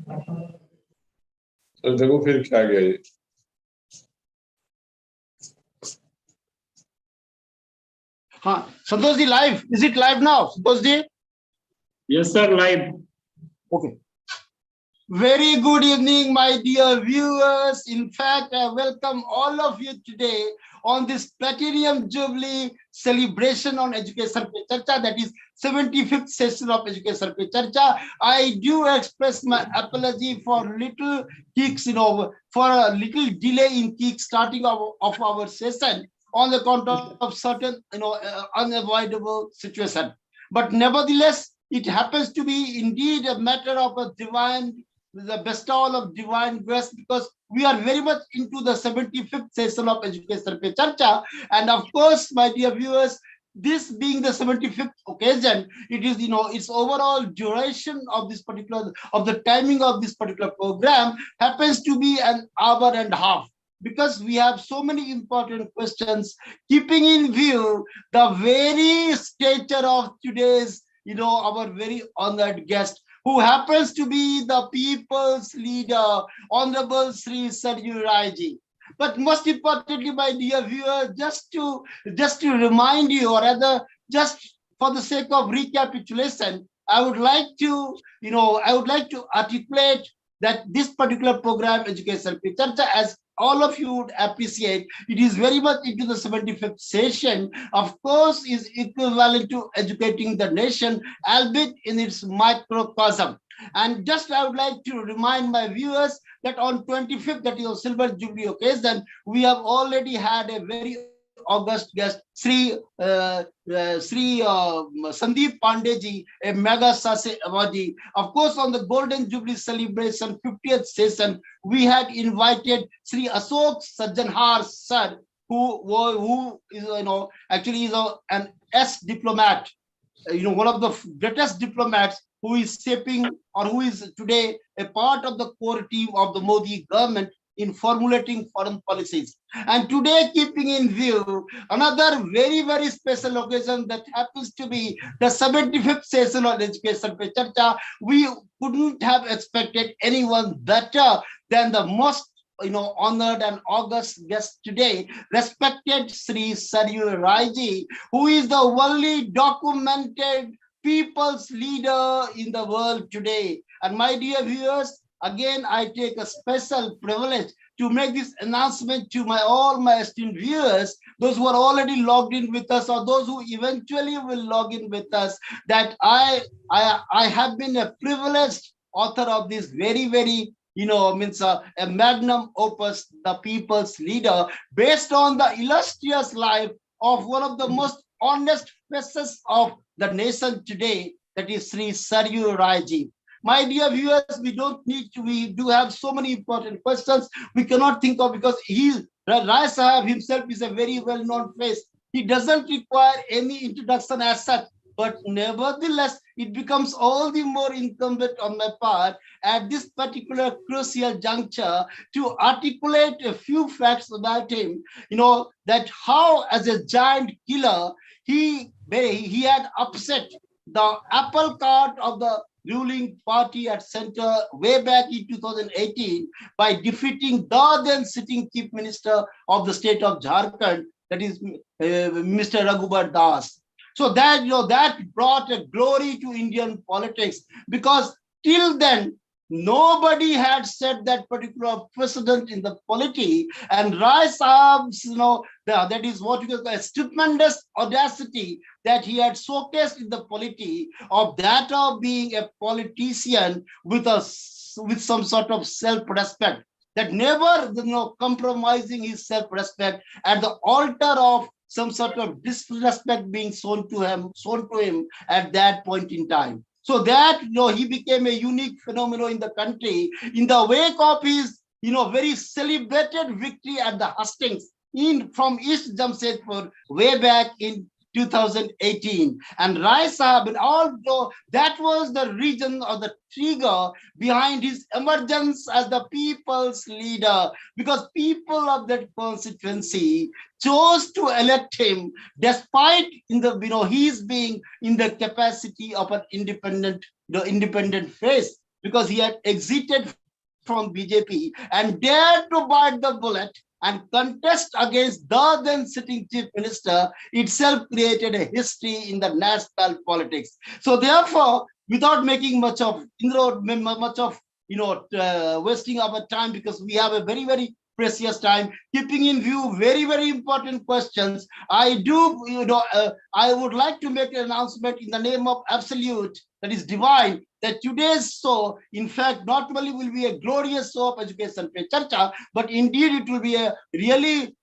तो देखो फिर क्या गया ये। हाँ, Santosh ji live. Is it live now, Santosh ji? Yes, sir, live. Okay. Very good evening, my dear viewers. In fact, I welcome all of you today on this Platinum Jubilee celebration on Education Pe Charcha, that is 75th session of Education Pe Charcha. I do express my apology for little kicks, for a little delay in kick starting of our session on the account of certain, unavoidable situation. But nevertheless, it happens to be indeed a matter of a divine, the bestowal of divine grace, because we are very much into the 75th session of Education Pe Charcha. And of course, my dear viewers, this being the 75th occasion, it is, its overall duration of this particular, of the timing of this particular program happens to be an hour and a half, because we have so many important questions, keeping in view the very stature of today's, our very honored guest, who happens to be the people's leader, Honorable Sri Sarju Raiji. But most importantly, my dear viewer, just to remind you, or rather, just for the sake of recapitulation, I would like to, articulate that this particular program, Education Pe Charcha, as all of you would appreciate, it is very much into the 75th session, of course, is equivalent to educating the nation, albeit in its microcosm. And just I would like to remind my viewers that on 25th, that is a Silver Jubilee occasion, we have already had a very august guest, Sri Sandeep Pandey, a mega Sase awardee. Of course, on the Golden Jubilee celebration 50th session, we had invited Sri Ashok Sajjanhar sir, who is, actually is an diplomat, one of the greatest diplomats, who is shaping, or who is today a part of the core team of the Modi government in formulating foreign policies. And today, keeping in view another very, very special occasion that happens to be the 75th session of Education Pe Charcha, we couldn't have expected anyone better than the most honored and august guest today, respected Sri Sarju Raiji, who is the only documented people's leader in the world today. And my dear viewers, again, I take a special privilege to make this announcement to all my esteemed viewers, those who are already logged in with us, or those who eventually will log in with us, that I have been a privileged author of this very, very, a magnum opus, the people's leader, based on the illustrious life of one of the most honest faces of the nation today, that is Sri Sarju Raiji. My dear viewers, we do have so many important questions we cannot think of, because Rai Sahab himself is a very well-known face. He doesn't require any introduction as such, but nevertheless, it becomes all the more incumbent on my part at this particular crucial juncture to articulate a few facts about him, that how as a giant killer, he had upset the apple cart of the ruling party at center way back in 2018 by defeating the then sitting chief minister of the state of Jharkhand, that is Mr. Raghubar Das. So that, that brought a glory to Indian politics, because till then, nobody had set that particular precedent in the polity. And Rai Sahab's, that is what you call a stupendous audacity that he had showcased in the polity, of that of being a politician with some sort of self-respect, that never, compromising his self-respect at the altar of some sort of disrespect being shown to him at that point in time. So that, he became a unique phenomenon in the country in the wake of his, very celebrated victory at the hustings from East Jamshedpur way back in 2018. And Rai Sahab, and although that was the reason or the trigger behind his emergence as the people's leader, because people of that constituency chose to elect him, despite his being in the capacity of an independent face. because he had exited from BJP and dared to bite the bullet and contest against the then sitting chief minister itself created a history in the national politics. So therefore, without making much of wasting our time, because we have a very precious time, keeping in view very important questions, I would like to make an announcement in the name of absolute, that is divine, that today's show, in fact, not only will be a glorious show of education, Pe Charcha, but indeed it will be a really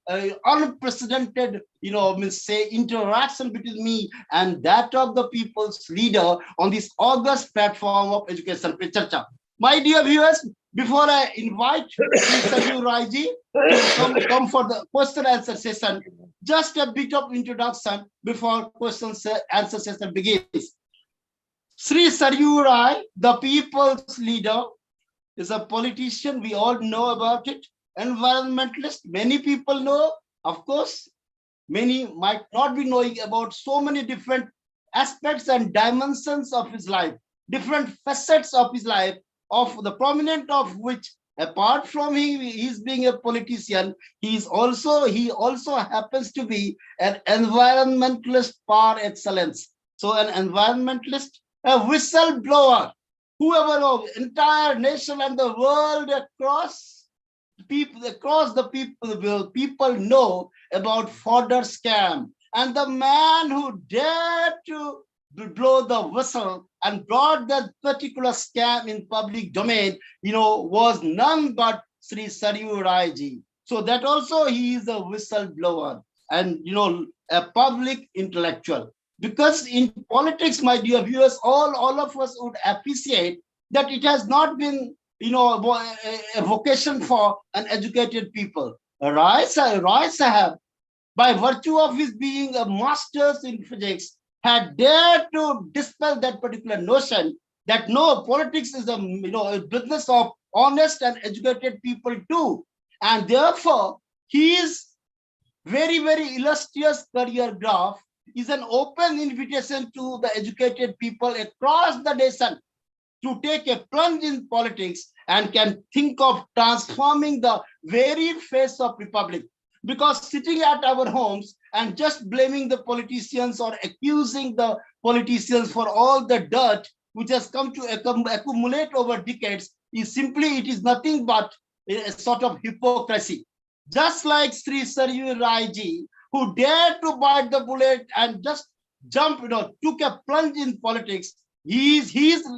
unprecedented, interaction between me and that of the people's leader on this august platform of education, Pe Charcha. My dear viewers, before I invite Sanju Raiji to come for the question answer session, just a bit of introduction before question answer session begins. Sri Saryu Rai, the people's leader, is a politician. We all know about it. Environmentalist, many people know. Of course, many might not be knowing about so many different aspects and dimensions of his life, different facets of his life, of the prominent of which, apart from his being a politician, he also happens to be an environmentalist par excellence. So an environmentalist, a whistleblower, whoever of entire nation and the world across people know about fodder scam, and the man who dared to blow the whistle and brought that particular scam in public domain, was none but Sri Saryu Rai ji. So that also he is a whistleblower and, a public intellectual. Because in politics, my dear viewers, all of us would appreciate that it has not been, a vocation for an educated people. Rai Sahab, by virtue of his being a master's in physics, had dared to dispel that particular notion that no, politics is a business of honest and educated people too. And therefore, his very illustrious career graph is an open invitation to the educated people across the nation to take a plunge in politics and can think of transforming the very face of republic. Because sitting at our homes and just blaming the politicians or accusing the politicians for all the dirt which has come to accumulate over decades it is nothing but a sort of hypocrisy. Just like Sri Saryu Rai ji, who dared to bite the bullet and just took a plunge in politics, his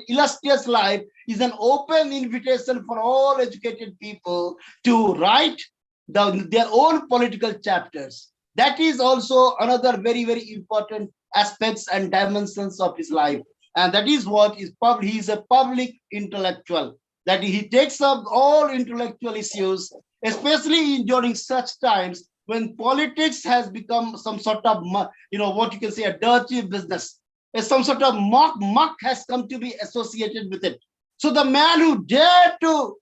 illustrious life is an open invitation for all educated people to write their own political chapters. That is also another very important aspects and dimensions of his life. And that is what is he is a public intellectual, that he takes up all intellectual issues, especially during such times when politics has become some sort of, what you can say, a dirty business. Some sort of muck has come to be associated with it. So the man who dared to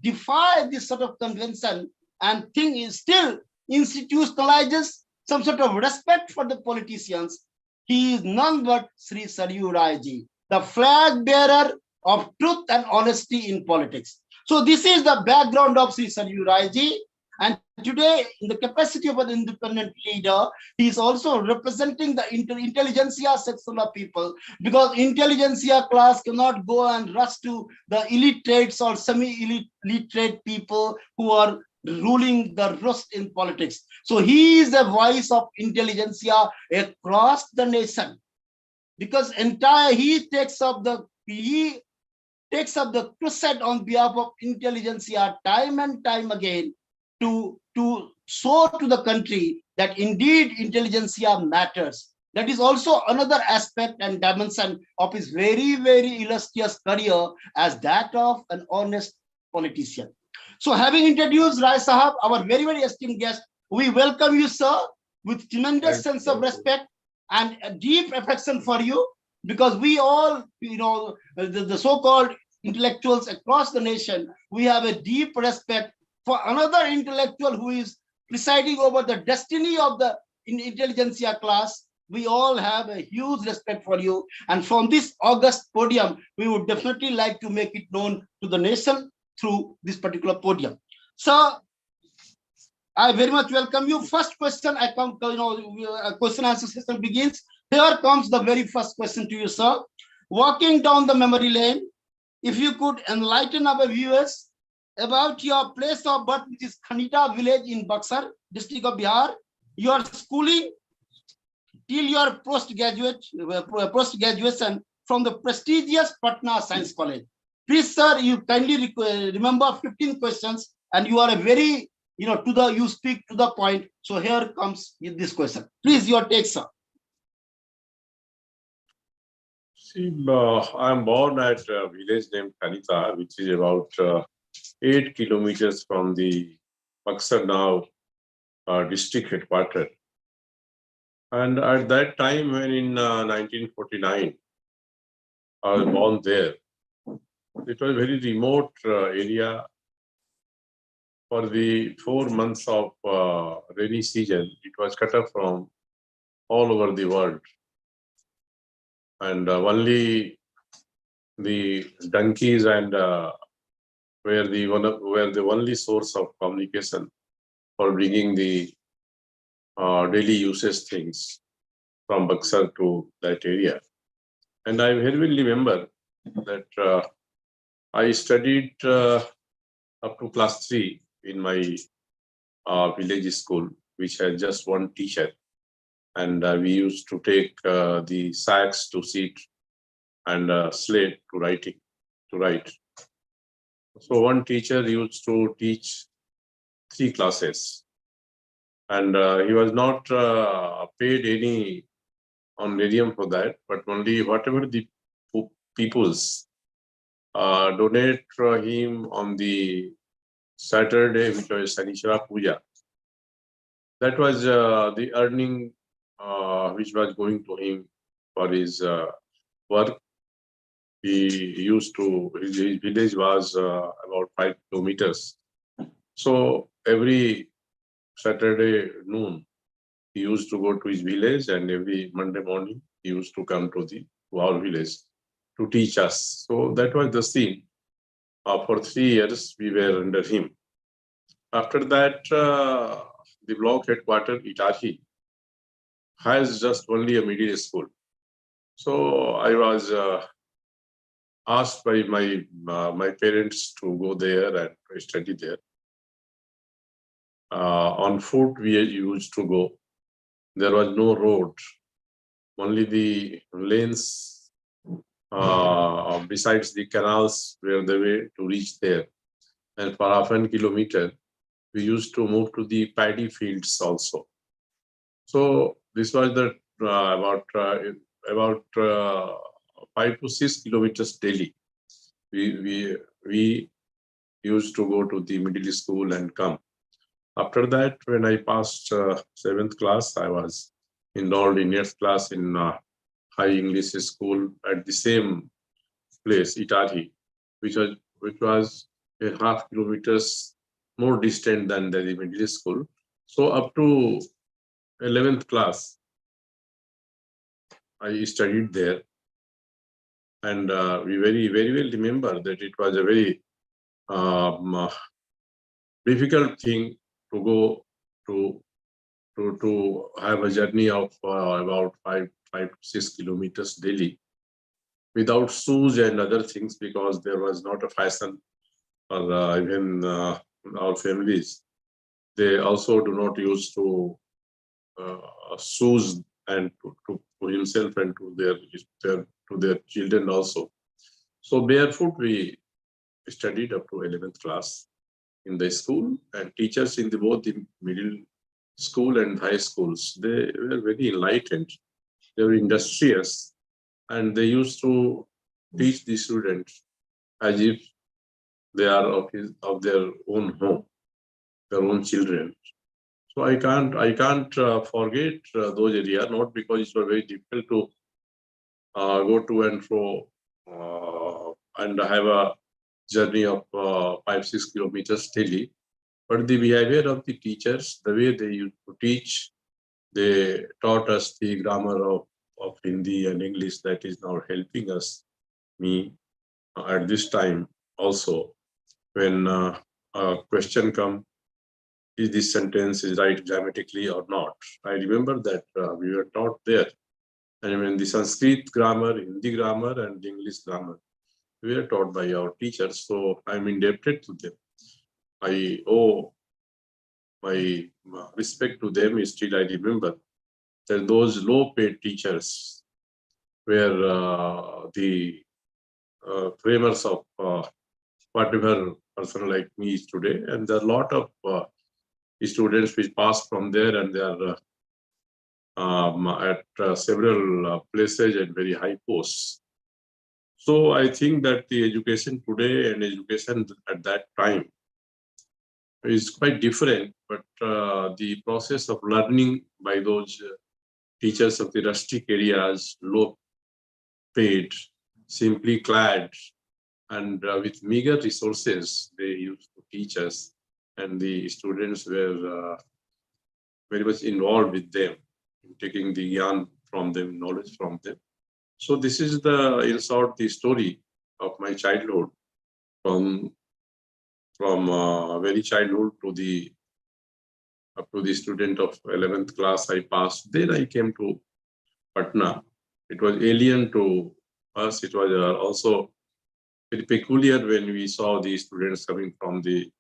defy this sort of convention and still institutionalizes some sort of respect for the politicians, he is none but Sri Saryu Rai ji, the flag bearer of truth and honesty in politics. So this is the background of Sri Saryu Rai ji. And today, in the capacity of an independent leader, he is also representing the intelligentsia section of people, because intelligentsia class cannot go and rush to the illiterates or semi-illiterate people who are ruling the roost in politics. So he is the voice of intelligentsia across the nation, because he takes up the crusade on behalf of intelligentsia time and time again, to show to the country that indeed intelligentsia matters. That is also another aspect and dimension of his very illustrious career as that of an honest politician. So having introduced Rai Sahab, our very esteemed guest, we welcome you, sir, with tremendous sense of respect and a deep affection for you, because we all, the so-called intellectuals across the nation, we have a deep respect for another intellectual who is presiding over the destiny of the intelligentsia class, we all have a huge respect for you. And from this August podium, we would definitely like to make it known to the nation through this particular podium. So I very much welcome you. First question, I come, question answer session begins. Here comes the very first question to you, sir. Walking down the memory lane, if you could enlighten our viewers about your place of birth, which is Khanita village in Buxar, district of Bihar, your schooling till your post-graduation from the prestigious Patna Science College. Please, sir, you kindly remember 15 questions, and you are a very, you speak to the point. So here comes this question. Please, your take, sir. See, I'm born at a village named Kanita, which is about 8 kilometers from the Buxar now district headquarters. And at that time, when in 1949, I was born there, it was a very remote area. For the 4 months of rainy season, it was cut off from all over the world. And only the donkeys and were the only source of communication for bringing the daily uses things from Buxar to that area. And I very well remember that I studied up to class 3 in my village school, which had just one teacher. And we used to take the sacks to sit and slate to write. So one teacher used to teach 3 classes. And he was not paid any honorarium for that, but only whatever the peoples donate for him on the Saturday, which was Sanishara Puja. That was the earning which was going to him for his work. His village was about 5 kilometers. So every Saturday noon, he used to go to his village, and every Monday morning, he used to come to our village to teach us. So that was the scene. For 3 years, we were under him. After that, the block headquarters, Itachi, has just only a middle school. So I was asked by my parents to go there and study there. On foot, we used to go. There was no road, only the lanes besides the canals were the way to reach there. And for half a kilometer, we used to move to the paddy fields also. So this was the about 5 to 6 kilometers daily. We used to go to the middle school and come. After that, when I passed 7th class, I was enrolled in 8th class in high English school at the same place, Itari, which was a half kilometers more distant than the middle school. So up to 11th class, I studied there. And we very well remember that it was a very difficult thing to go to have a journey of about 5 to 6 kilometers daily without shoes and other things, because there was not a fashion for even our families. They also do not use to shoes and to himself and to their children also. So barefoot we studied up to 11th class in the school, and teachers in both the middle school and high schools, they were very enlightened. They were industrious, and they used to teach the students as if they are of their own home, their own children. So I can't forget those areas, not because it was very difficult to go to and fro and have a journey of 5-6 kilometers daily, but the behavior of the teachers, the way they used to teach, They taught us the grammar of Hindi and English that is now helping me at this time also. When a question comes, is this sentence is right grammatically or not? I remember that we were taught there. And when the Sanskrit grammar, Hindi grammar, and English grammar, we were taught by our teachers. So I'm indebted to them. I owe my respect to them. Still, I remember that those low-paid teachers were the framers of whatever person like me is today. And there are a lot of students which pass from there, and they are at several places and very high posts. So I think that the education today and education at that time is quite different, but the process of learning by those teachers of the rustic areas, low paid, simply clad, and with meager resources, they used to teach us, and the students were very much involved with them, in taking the yarn from them, knowledge from them. So this is in short, the story of my childhood, from very childhood to the up to the student of 11th class I passed. Then I came to Patna. It was alien to us. It was also very peculiar when we saw the students coming from the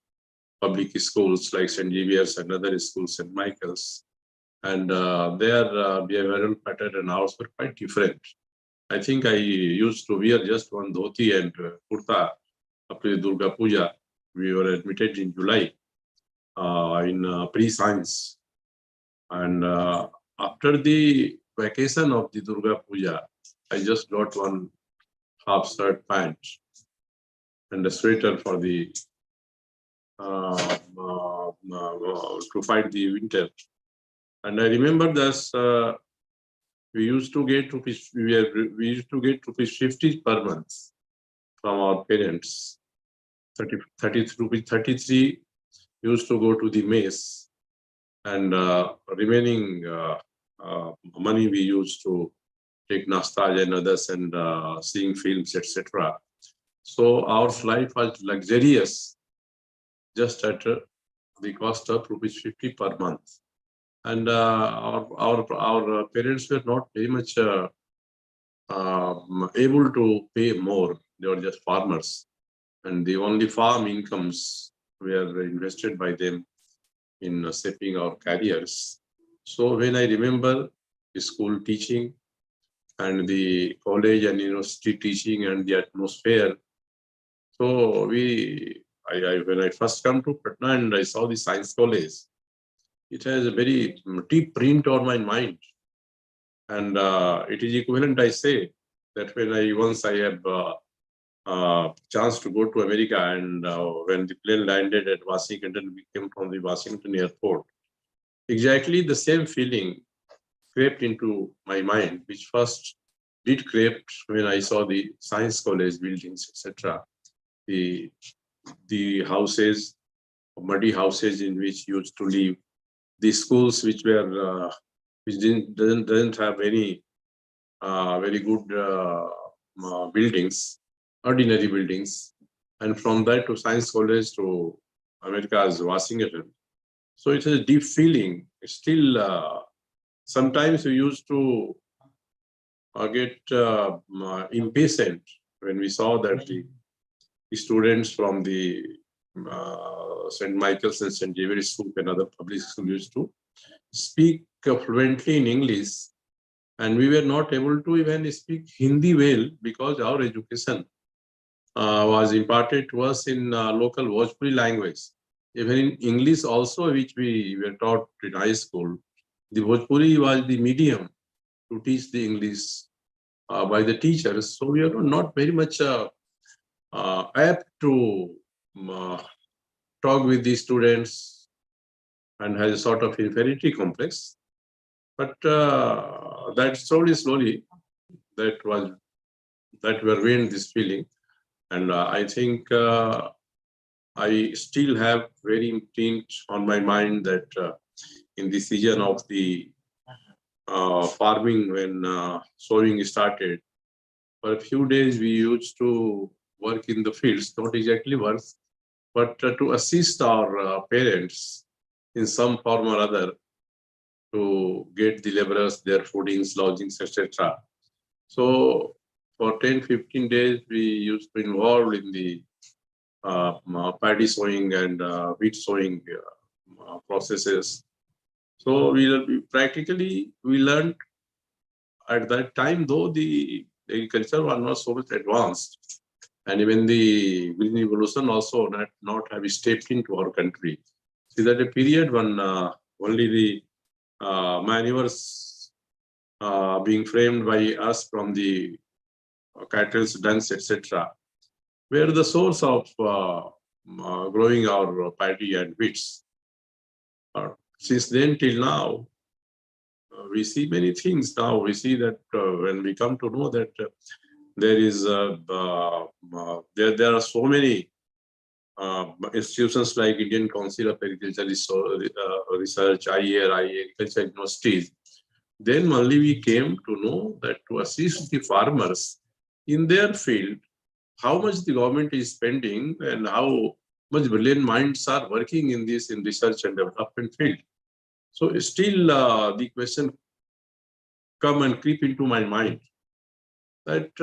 public schools like St. Xavier's and other schools, St. Michael's. And their behavioral pattern and ours were quite different. I think I used to wear just one dhoti and kurta up to the Durga Puja. We were admitted in July in pre-science. And after the vacation of the Durga Puja, I just got one half shirt pant and a sweater for the to fight the winter. And I remember this. We used to get rupees. We used to get rupees 50 per month from our parents. 30 rupees 33 used to go to the mess, and remaining money we used to take nastaj and others and seeing films, etc. So our life was luxurious, just at the cost of rupees 50 per month. And our parents were not very much able to pay more. They were just farmers, and the only farm incomes were invested by them in shaping our careers. So when I remember the school teaching and the college and university teaching and the atmosphere, so when I first come to Patna and I saw the science college, it has a very deep print on my mind. And it is equivalent, I say, that when I have chance to go to America, and when the plane landed at Washington, we came from the Washington airport. Exactly the same feeling crept into my mind, which first did creep when I saw the science college buildings, etc. The houses, muddy houses in which used to live, the schools which were which doesn't have any very good buildings, ordinary buildings, and from that to science college to America's Washington. So it is a deep feeling. Still, sometimes we used to get impatient when we saw that the students from the St. Michael's and St. Xavier's School and other public schools used to speak fluently in English, and we were not able to even speak Hindi well because our education was imparted to us in local Bhojpuri language. Even in English also, which we were taught in high school, the Bhojpuri was the medium to teach the English by the teachers. So we are not very much apt to talk with the students and has a sort of inferiority complex. But that slowly, that were ruined this feeling. And I think I still have very imprint on my mind that in the season of the farming when sowing started. For a few days, we used to work in the fields, not exactly work, but to assist our parents in some form or other to get the laborers their foodings, lodgings, etc. So for 10-15 days, we used to involve in the paddy sowing and wheat sowing processes. So practically we learned at that time, though the agriculture was not so much advanced, and even the green revolution also not have stepped into our country. See that a period when only the manures being framed by us from the cattle's dungs, etc., were the source of growing our paddy and wheats. Since then till now, we see many things now. We see that when we come to know that there are so many institutions like Indian Council of Agriculture Research, IAR, agriculture universities. Then only we came to know that to assist the farmers in their field, how much the government is spending and how much brilliant minds are working in this in research and development field. So still the question come and creep into my mind that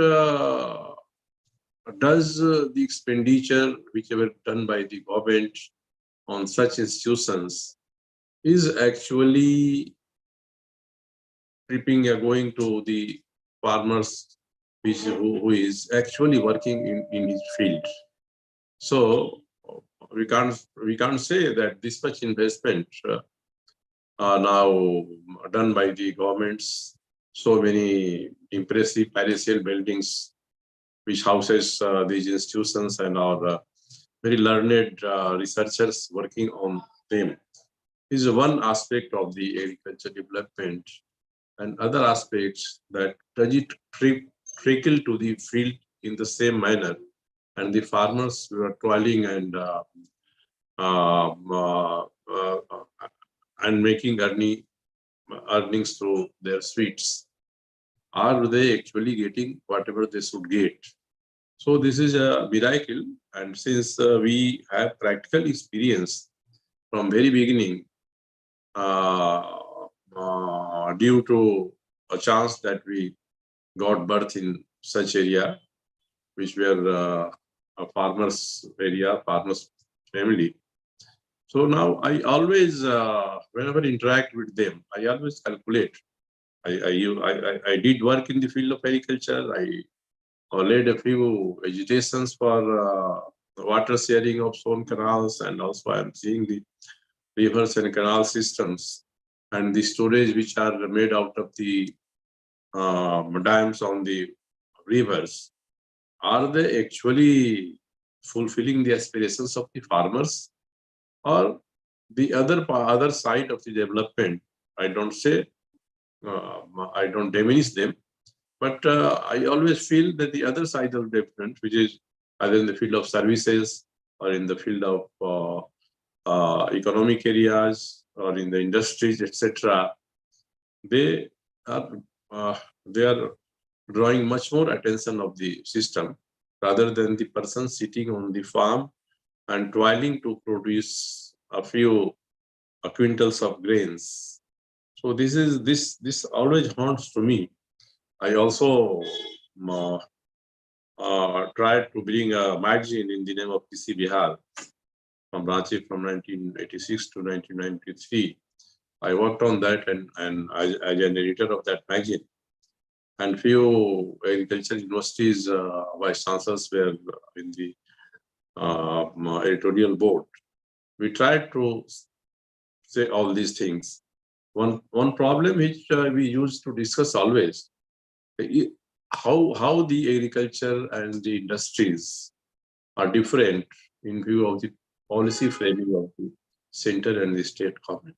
does the expenditure whichever done by the government on such institutions is actually going to the farmers who is actually working in his field. So we can't say that this much investment are now done by the governments. So many impressive palatial buildings which houses these institutions and our very learned researchers working on them is one aspect of the agriculture development, and other aspects that does it trickle to the field in the same manner, and the farmers who are toiling and making earnings through their sweets. Are they actually getting whatever they should get? So this is a miracle, and since we have practical experience from very beginning, due to a chance that we got birth in such area, which were a farmer's area, farmer's family. So now I always, whenever interact with them, I always calculate. I did work in the field of agriculture. I laid a few agitations for water sharing of stone canals, and also I am seeing the rivers and canal systems and the storage which are made out of the dams on the rivers. Are they actually fulfilling the aspirations of the farmers, or the other side of the development? I don't say I don't diminish them, but I always feel that the other side of development, which is either in the field of services or in the field of economic areas or in the industries, etc., they are they are drawing much more attention of the system rather than the person sitting on the farm and toiling to produce a few quintals of grains. So this always haunts to me. I also tried to bring a magazine in the name of PC Bihar from Ranchi from 1986 to 1993. I worked on that and as an editor of that magazine. And few agriculture universities vice chancellors were in the editorial board. We tried to say all these things. One problem which we used to discuss always, how the agriculture and the industries are different in view of the policy framing of the center and the state government.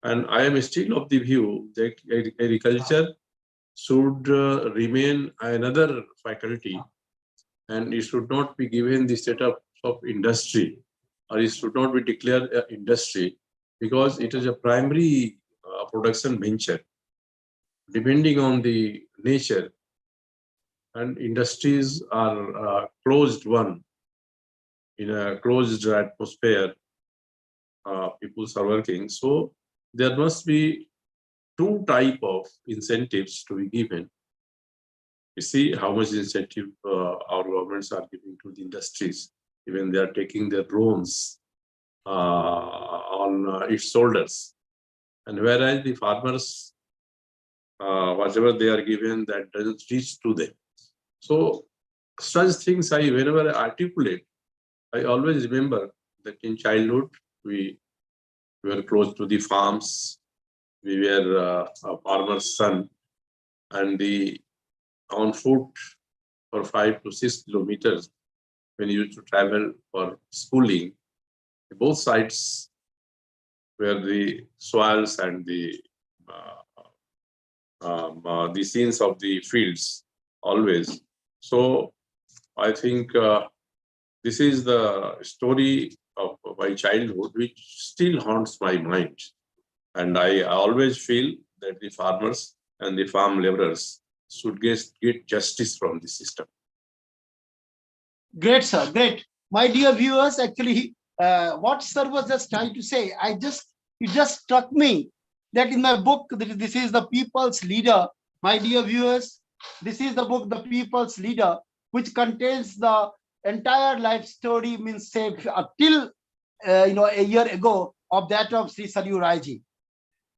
And I am still of the view that agriculture should remain another faculty, and it should not be given the status of industry, or it should not be declared industry, because it is a primary production venture. depending on the nature, and industries are closed one in a closed atmosphere. People are working, so there must be two type of incentives to be given. You see how much incentive our governments are giving to the industries, even they are taking their loans on its shoulders, and whereas the farmers, whatever they are given, that doesn't reach to them. So such things, whenever I articulate, I always remember that in childhood we were close to the farms. We were a farmer's son, and on foot for 5 to 6 kilometers when you used to travel for schooling. Both sides were the soils and the scenes of the fields always. So I think this is the story of my childhood, which still haunts my mind. And I always feel that the farmers and the farm laborers should get justice from the system. Great, sir. Great. My dear viewers, actually, what sir was just trying to say, it just struck me that in my book, this is the People's Leader. My dear viewers, this is the book, The People's Leader, which contains the entire life story, means say till a year ago of that of Sri Saryu Raiji.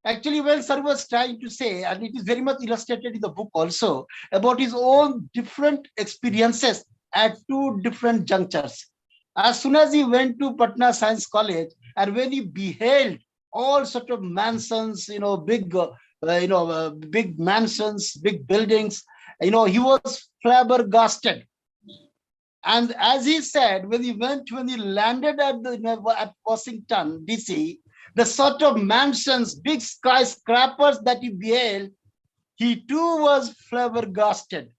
Actually, when sir was trying to say, and it is very much illustrated in the book also, about his own different experiences at two different junctures. As soon as he went to Patna Science College, and when he beheld all sort of mansions, big mansions, big buildings, he was flabbergasted. And as he said, when he landed at Washington, D.C., the sort of mansions, big skyscrapers that he beheld, he too was flabbergasted.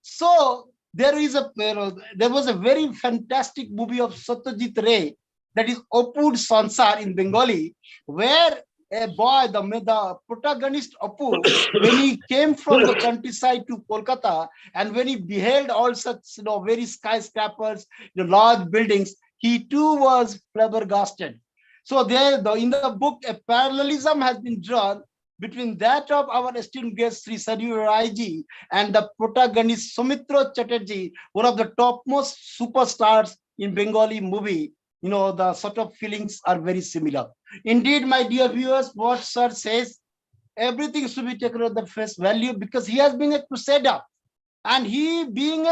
So there was a very fantastic movie of Satyajit Ray, that is Apud Sansar in Bengali, where a boy, the protagonist Apu, when he came from the countryside to Kolkata, and when he beheld all such very skyscrapers, large buildings, he too was flabbergasted. So there, in the book, a parallelism has been drawn between that of our esteemed guest Sri Saryu Raiji and the protagonist Soumitra Chatterjee, one of the topmost superstars in Bengali movie. The sort of feelings are very similar. Indeed, my dear viewers, what sir says, everything should be taken at the face value, because he has been a crusader, and he being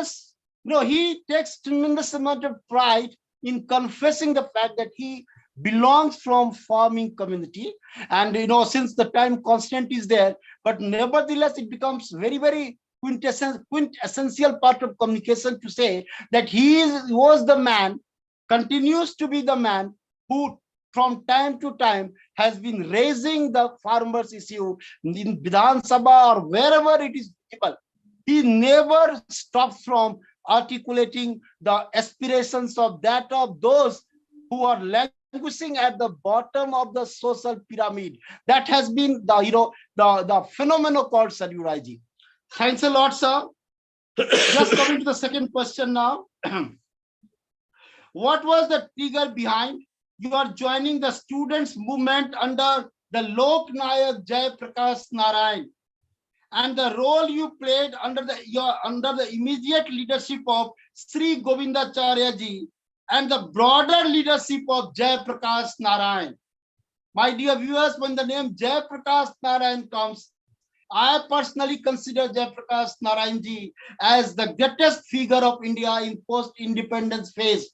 he takes tremendous amount of pride in confessing the fact that he belongs from farming community, and since the time constant is there, but nevertheless it becomes very, very quintessential part of communication to say that he was the man, continues to be the man, who from time to time has been raising the farmers issue in Vidhan Sabha or wherever it is visible. He never stops from articulating the aspirations of those who are languishing at the bottom of the social pyramid. That has been the phenomenon called Saryu Raiji. Thanks a lot, sir. Just coming to the second question now. What was the trigger behind your joining the students' movement under the Lok Nayak Jai Prakash Narayan, and the role you played under the immediate leadership of Sri Govindacharya ji and the broader leadership of Jai Prakash Narayan? My dear viewers, when the name Jai Prakash Narayan comes, I personally consider Jai Prakash Narayan ji as the greatest figure of India in post-independence phase.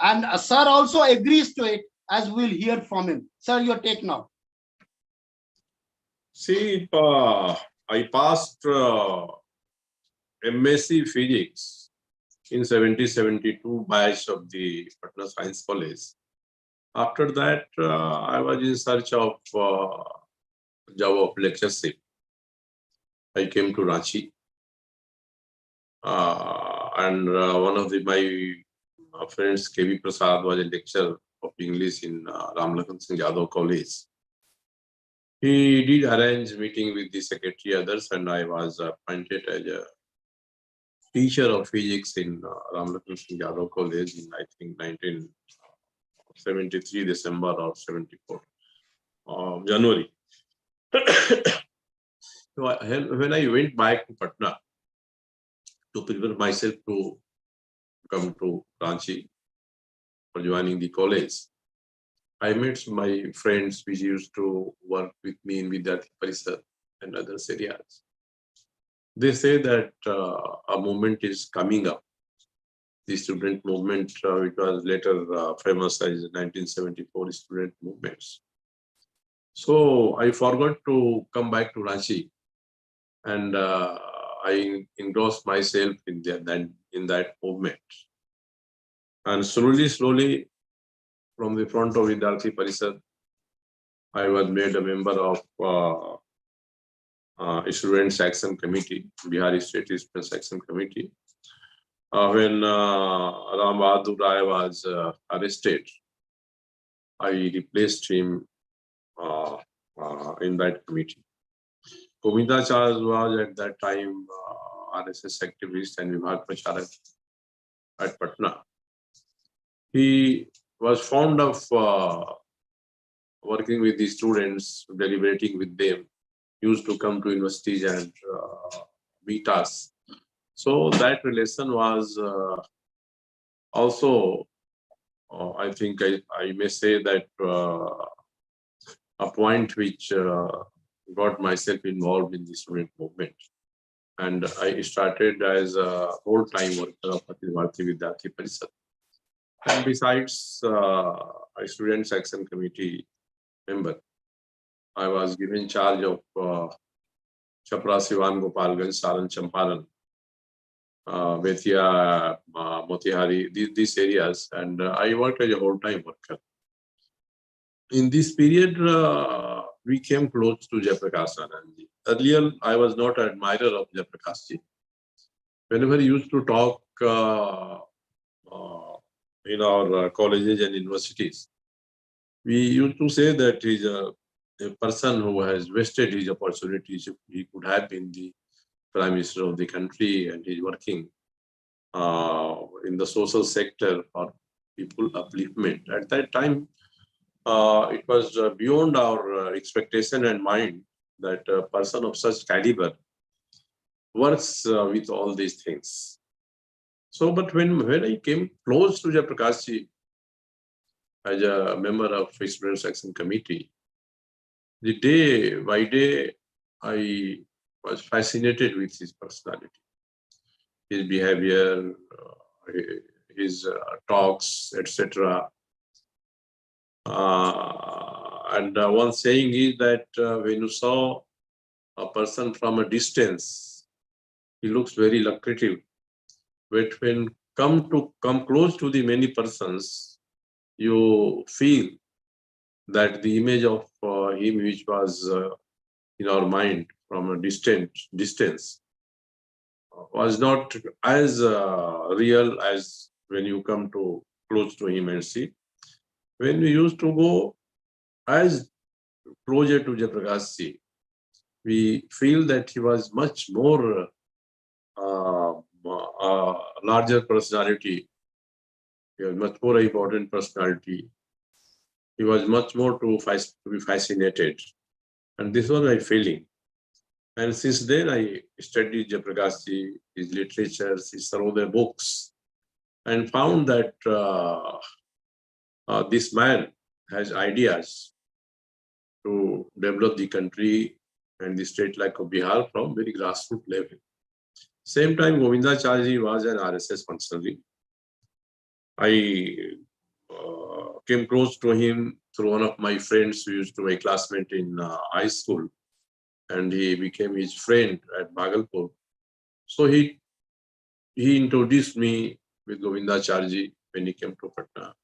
And sir also agrees to it, as we'll hear from him. Sir, your take now. See, I passed MSc Physics in 1772 batch of the Patna Science College. After that, I was in search of job of lectureship. I came to Ranchi, and one of my friends, K.V. Prasad, was a lecturer of English in Ramlakhan Singh Yadav College. He did arrange meeting with the secretary others, and I was appointed as a teacher of physics in Ramlakhan Singh Yadav College in, I think, 1973 December or 74 January. So when I went back to Patna to prepare myself to come to Ranchi for joining the college, I met my friends which used to work with me in Vidyarthi Parishad and other areas. They say that a movement is coming up. The student movement, which was later famous as 1974 student movements. So I forgot to come back to Ranchi, and I engrossed myself in that movement. And slowly, from the front of Vidyarthi Parishad, I was made a member of Students Action Committee, Bihar State Students Action Committee. When Ram Bahadur Rai was arrested, I replaced him in that committee. Govinda Charles was at that time RSS activist and Vibhag Pracharek at Patna. He was fond of working with the students, deliberating with them, used to come to universities and meet us. So that relation was also, I think I may say that a point which got myself involved in the student movement. And I started as a whole-time worker of Akhil Bharatiya Vidyarthi Parishad. And besides a Students Action Committee member, I was given charge of Chapra, Siwan, Gopalganj, Saran, Champaran, Betia, Motihari, these areas, and I worked as a whole-time worker. In this period, we came close to Jayaprakash Anandji. Earlier, I was not an admirer of Jayaprakash ji. Whenever he used to talk in our colleges and universities, we used to say that he's a person who has wasted his opportunities. He could have been the Prime Minister of the country, and he's working in the social sector for people upliftment. At that time, it was beyond our expectation and mind that a person of such caliber works with all these things. So, but when I came close to Jayaprakash ji as a member of Students Action Committee, the day by day, I was fascinated with his personality, his behavior, his talks, etc. And one saying is that when you saw a person from a distance, he looks very lucrative. But when come close to the many persons, you feel that the image of him which was in our mind from a distance was not as real as when you come to close to him and see. When we used to go as closer to Jayaprakash ji, we feel that he was much more larger personality. He was much more important personality. He was much more to be fascinated. And this was my feeling. And since then, I studied Jayaprakash ji, his literatures, his Sarodaya books, and found that this man has ideas to develop the country and the state like of Bihar from very grassroots level. Same time, Govindacharya ji was an RSS functionary. I came close to him through one of my friends who used to be a classmate in high school, and he became his friend at Bhagalpur. So he introduced me with Govindacharya ji when he came to Patna.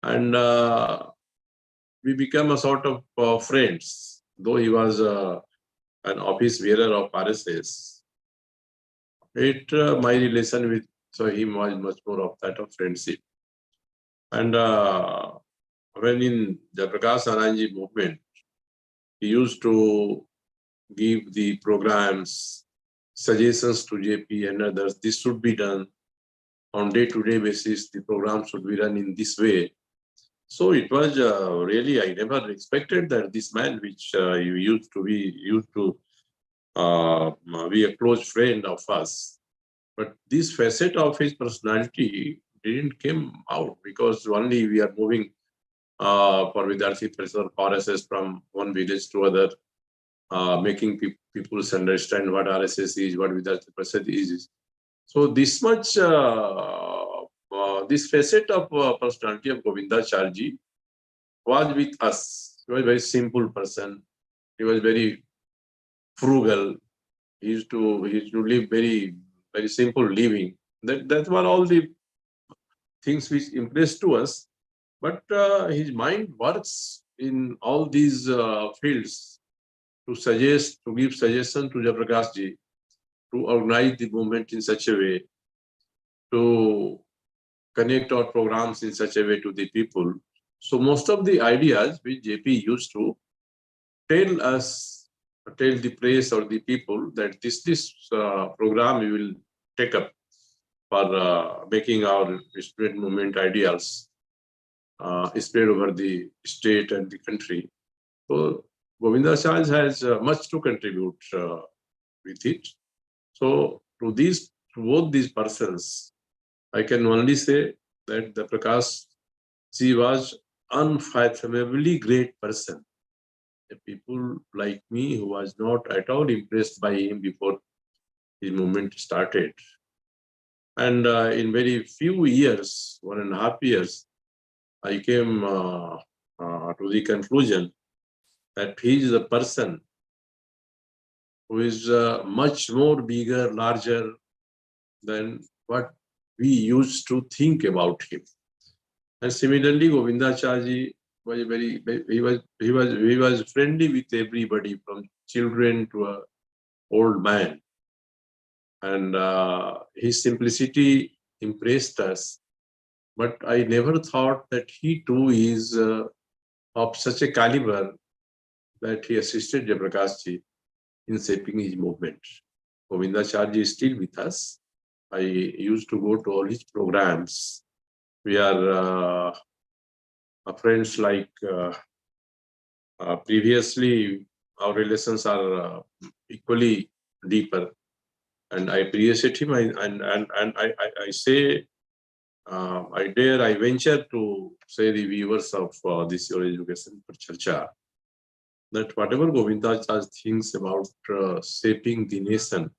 And we became a sort of friends, though he was an office bearer of RSS. My relation with him was much more of that of friendship. And when in Jayaprakash Anandji movement, he used to give the programs, suggestions to JP and others. This should be done on day-to-day basis. The program should be run in this way. So it was really, I never expected that this man, which you used to be a close friend of us, but this facet of his personality didn't come out, because only we are moving for Vidyarthi Parishad or RSS from one village to other, making people understand what RSS is, what Vidyarthi Parishad is. So this much, this facet of personality of Govindacharji was with us. He was a very simple person. He was very frugal. He used to live very simple living. That were all the things which impressed to us. But his mind works in all these fields to give suggestion to Jayaprakash ji, to organize the movement in such a way, to connect our programs in such a way to the people. So most of the ideas which JP used to tell the press or the people that this program we will take up for making our student movement ideals spread over the state and the country. So Govindacharya has much to contribute with it. So to both these persons, I can only say that the Prakash ji was unfathomably great person. The people like me who was not at all impressed by him before his movement started. And in very few years, 1.5 years, I came to the conclusion that he is a person who is much more bigger, larger than what we used to think about him. And similarly, Govindacharya was he was friendly with everybody, from children to an old man. And his simplicity impressed us. But I never thought that he too is of such a caliber that he assisted Jayaprakash ji in shaping his movement. Govindacharya is still with us. I used to go to all his programs. We are friends like previously. Our relations are equally deeper, and I appreciate him. I say, I venture to say the viewers of this Your Education Pe Charcha, that whatever Govindacharya thinks about shaping the nation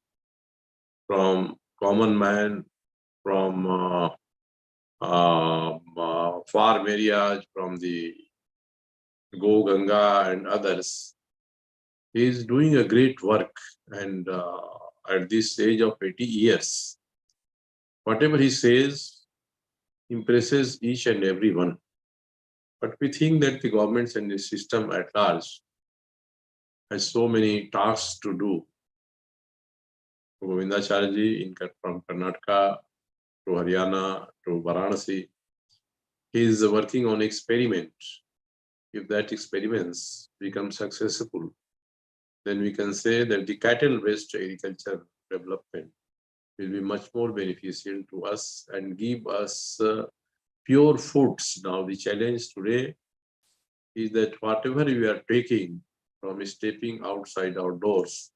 from common man, from farm areas, from the Go Ganga and others, he is doing a great work. And at this age of 80 years, whatever he says impresses each and every one. But we think that the governments and the system at large has so many tasks to do. Govindacharya ji from Karnataka to Haryana to Varanasi, he is working on experiment. If that experiments become successful, then we can say that the cattle-based agriculture development will be much more beneficial to us and give us pure foods. Now the challenge today is that whatever we are taking from stepping outside our doors,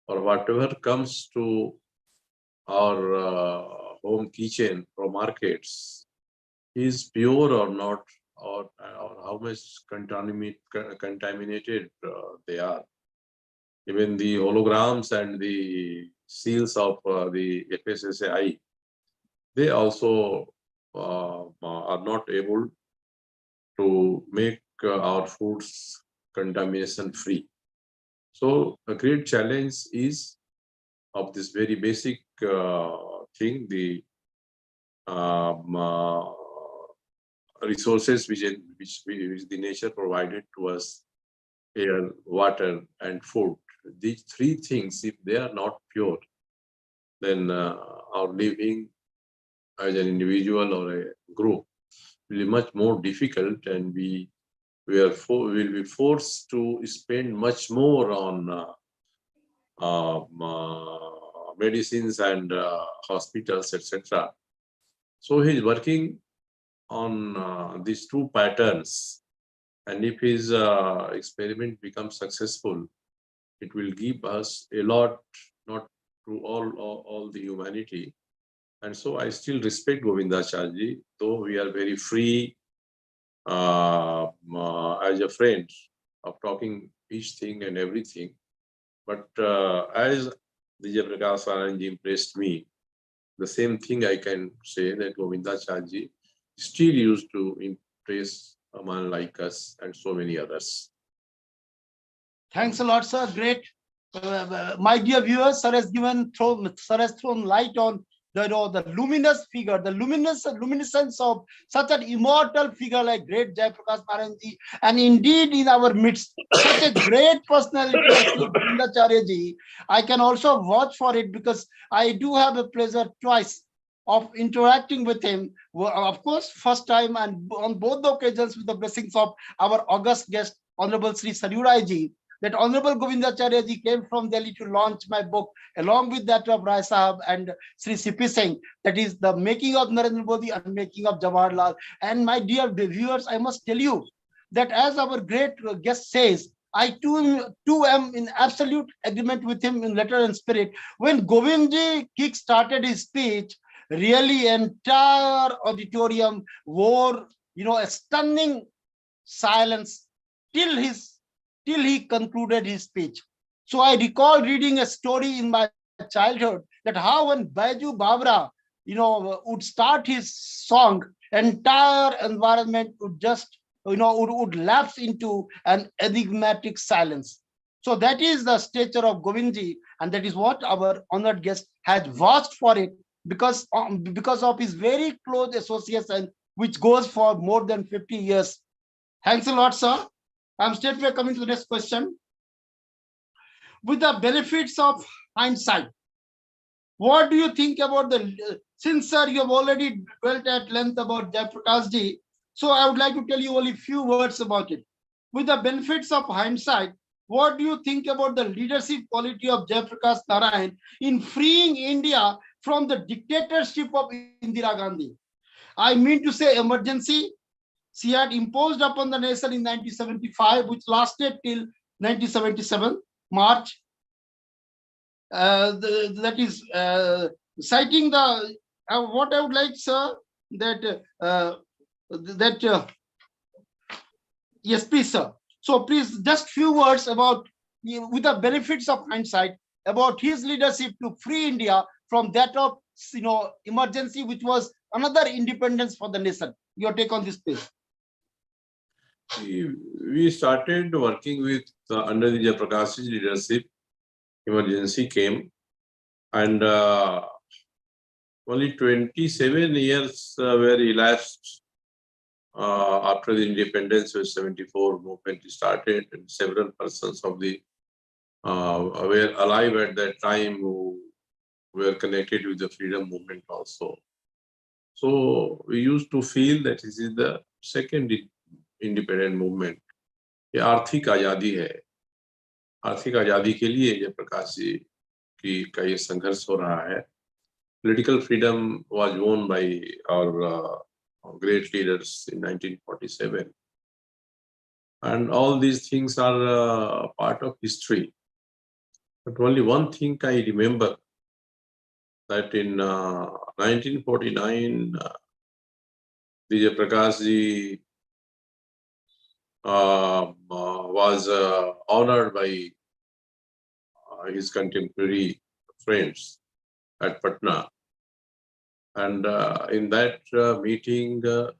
or whatever comes to our home kitchen from markets, is pure or not, or how much contaminated they are. Even the holograms and the seals of the FSSAI, they also are not able to make our foods contamination free. So a great challenge is of this very basic thing, the resources which the nature provided to us, air, water, and food. These three things, if they are not pure, then our living as an individual or a group will be much more difficult, and we will be forced to spend much more on medicines and hospitals, etc. So he's working on these two patterns, and if his experiment becomes successful, it will give us a lot, not to all the humanity. And so I still respect Govindacharya, though we are very free as a friend of talking each thing and everything. But as Vijay Prakash Anandji impressed me, the same thing I can say that Govindacharya still used to impress a man like us and so many others. Thanks a lot, sir. Great. My dear viewers, sir has thrown light on the luminous figure, the luminescence of such an immortal figure like great Jayaprakash Maharajji, and indeed in our midst, such a great personality as Govindacharya ji. I can also vouch for it because I do have a pleasure twice of interacting with him. Well, of course, first time and on both the occasions with the blessings of our august guest, Honorable Sri Saryurai ji. That Honorable Govindacharya ji came from Delhi to launch my book along with that of Rai Sahab and Sri Sipi Singh, that is the making of Narendra Modi and making of Jawaharlal. And my dear viewers, I must tell you that as our great guest says, I too am in absolute agreement with him in letter and spirit. When Govindji kick-started his speech, really entire auditorium wore, a stunning silence till he concluded his speech. So I recall reading a story in my childhood that how when Baiju Babra, would start his song, entire environment would just, would lapse into an enigmatic silence. So that is the stature of Govindji, and that is what our honored guest has vouched for it because of his very close association, which goes for more than 50 years. Thanks a lot, sir. I'm straightway coming to the next question. With the benefits of hindsight, what do you think about since sir, you have already dwelt at length about Jayaprakash ji, so I would like to tell you only few words about it. With the benefits of hindsight, what do you think about the leadership quality of Jayaprakash Narayan in freeing India from the dictatorship of Indira Gandhi? I mean to say emergency she had imposed upon the nation in 1975, which lasted till 1977, March. That is citing the what I would like, sir, yes, please, sir. So please, just few words about, with the benefits of hindsight, about his leadership to free India from that of emergency, which was another independence for the nation. Your take on this, please. We started working with under the Jayaprakash's leadership. Emergency came, and only 27 years were elapsed after the independence. Of 74 movement started, and several persons of the were alive at that time who were connected with the freedom movement also. So we used to feel that this is the second independent movement. ये आर्थिक आज़ादी है. आर्थिक आज़ादी के लिए जयप्रकाश जी का ये संघर्ष हो रहा है. Political freedom was won by our great leaders in 1947, and all these things are part of history. But only one thing I remember, that in 1949, Vijay Prakash ji was honored by his contemporary friends at Patna. And in that meeting, late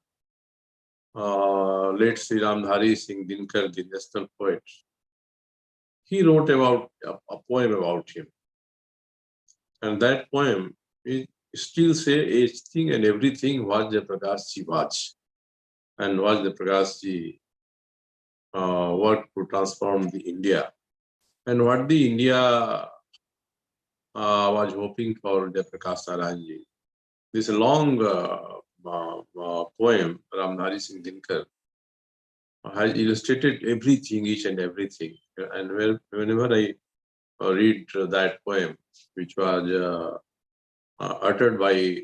Sri Ramdhari Singh Dinkar, the national poet, he wrote about a poem about him. And that poem is still say everything and everything what Jayaprakash ji was, and what Jayaprakash ji worked to transform the India, and what the India was hoping for Jayaprakash Narayan. This long poem, Ramdhari Singh Dinkar, has illustrated everything, each and everything. And whenever I read that poem, which was uttered by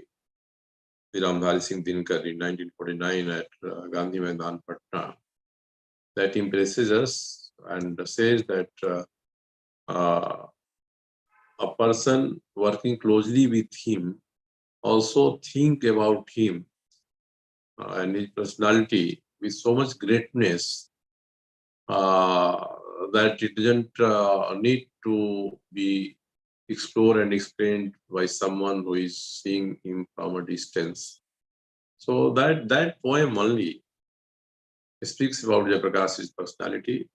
Ramdhari Singh Dinkar in 1949 at Gandhi Maidan, Patna, that impresses us and says that a person working closely with him also think about him and his personality with so much greatness uh, that it doesn't need to be explored and explained by someone who is seeing him from a distance. So that poem only speaks about Jayaprakash's personality.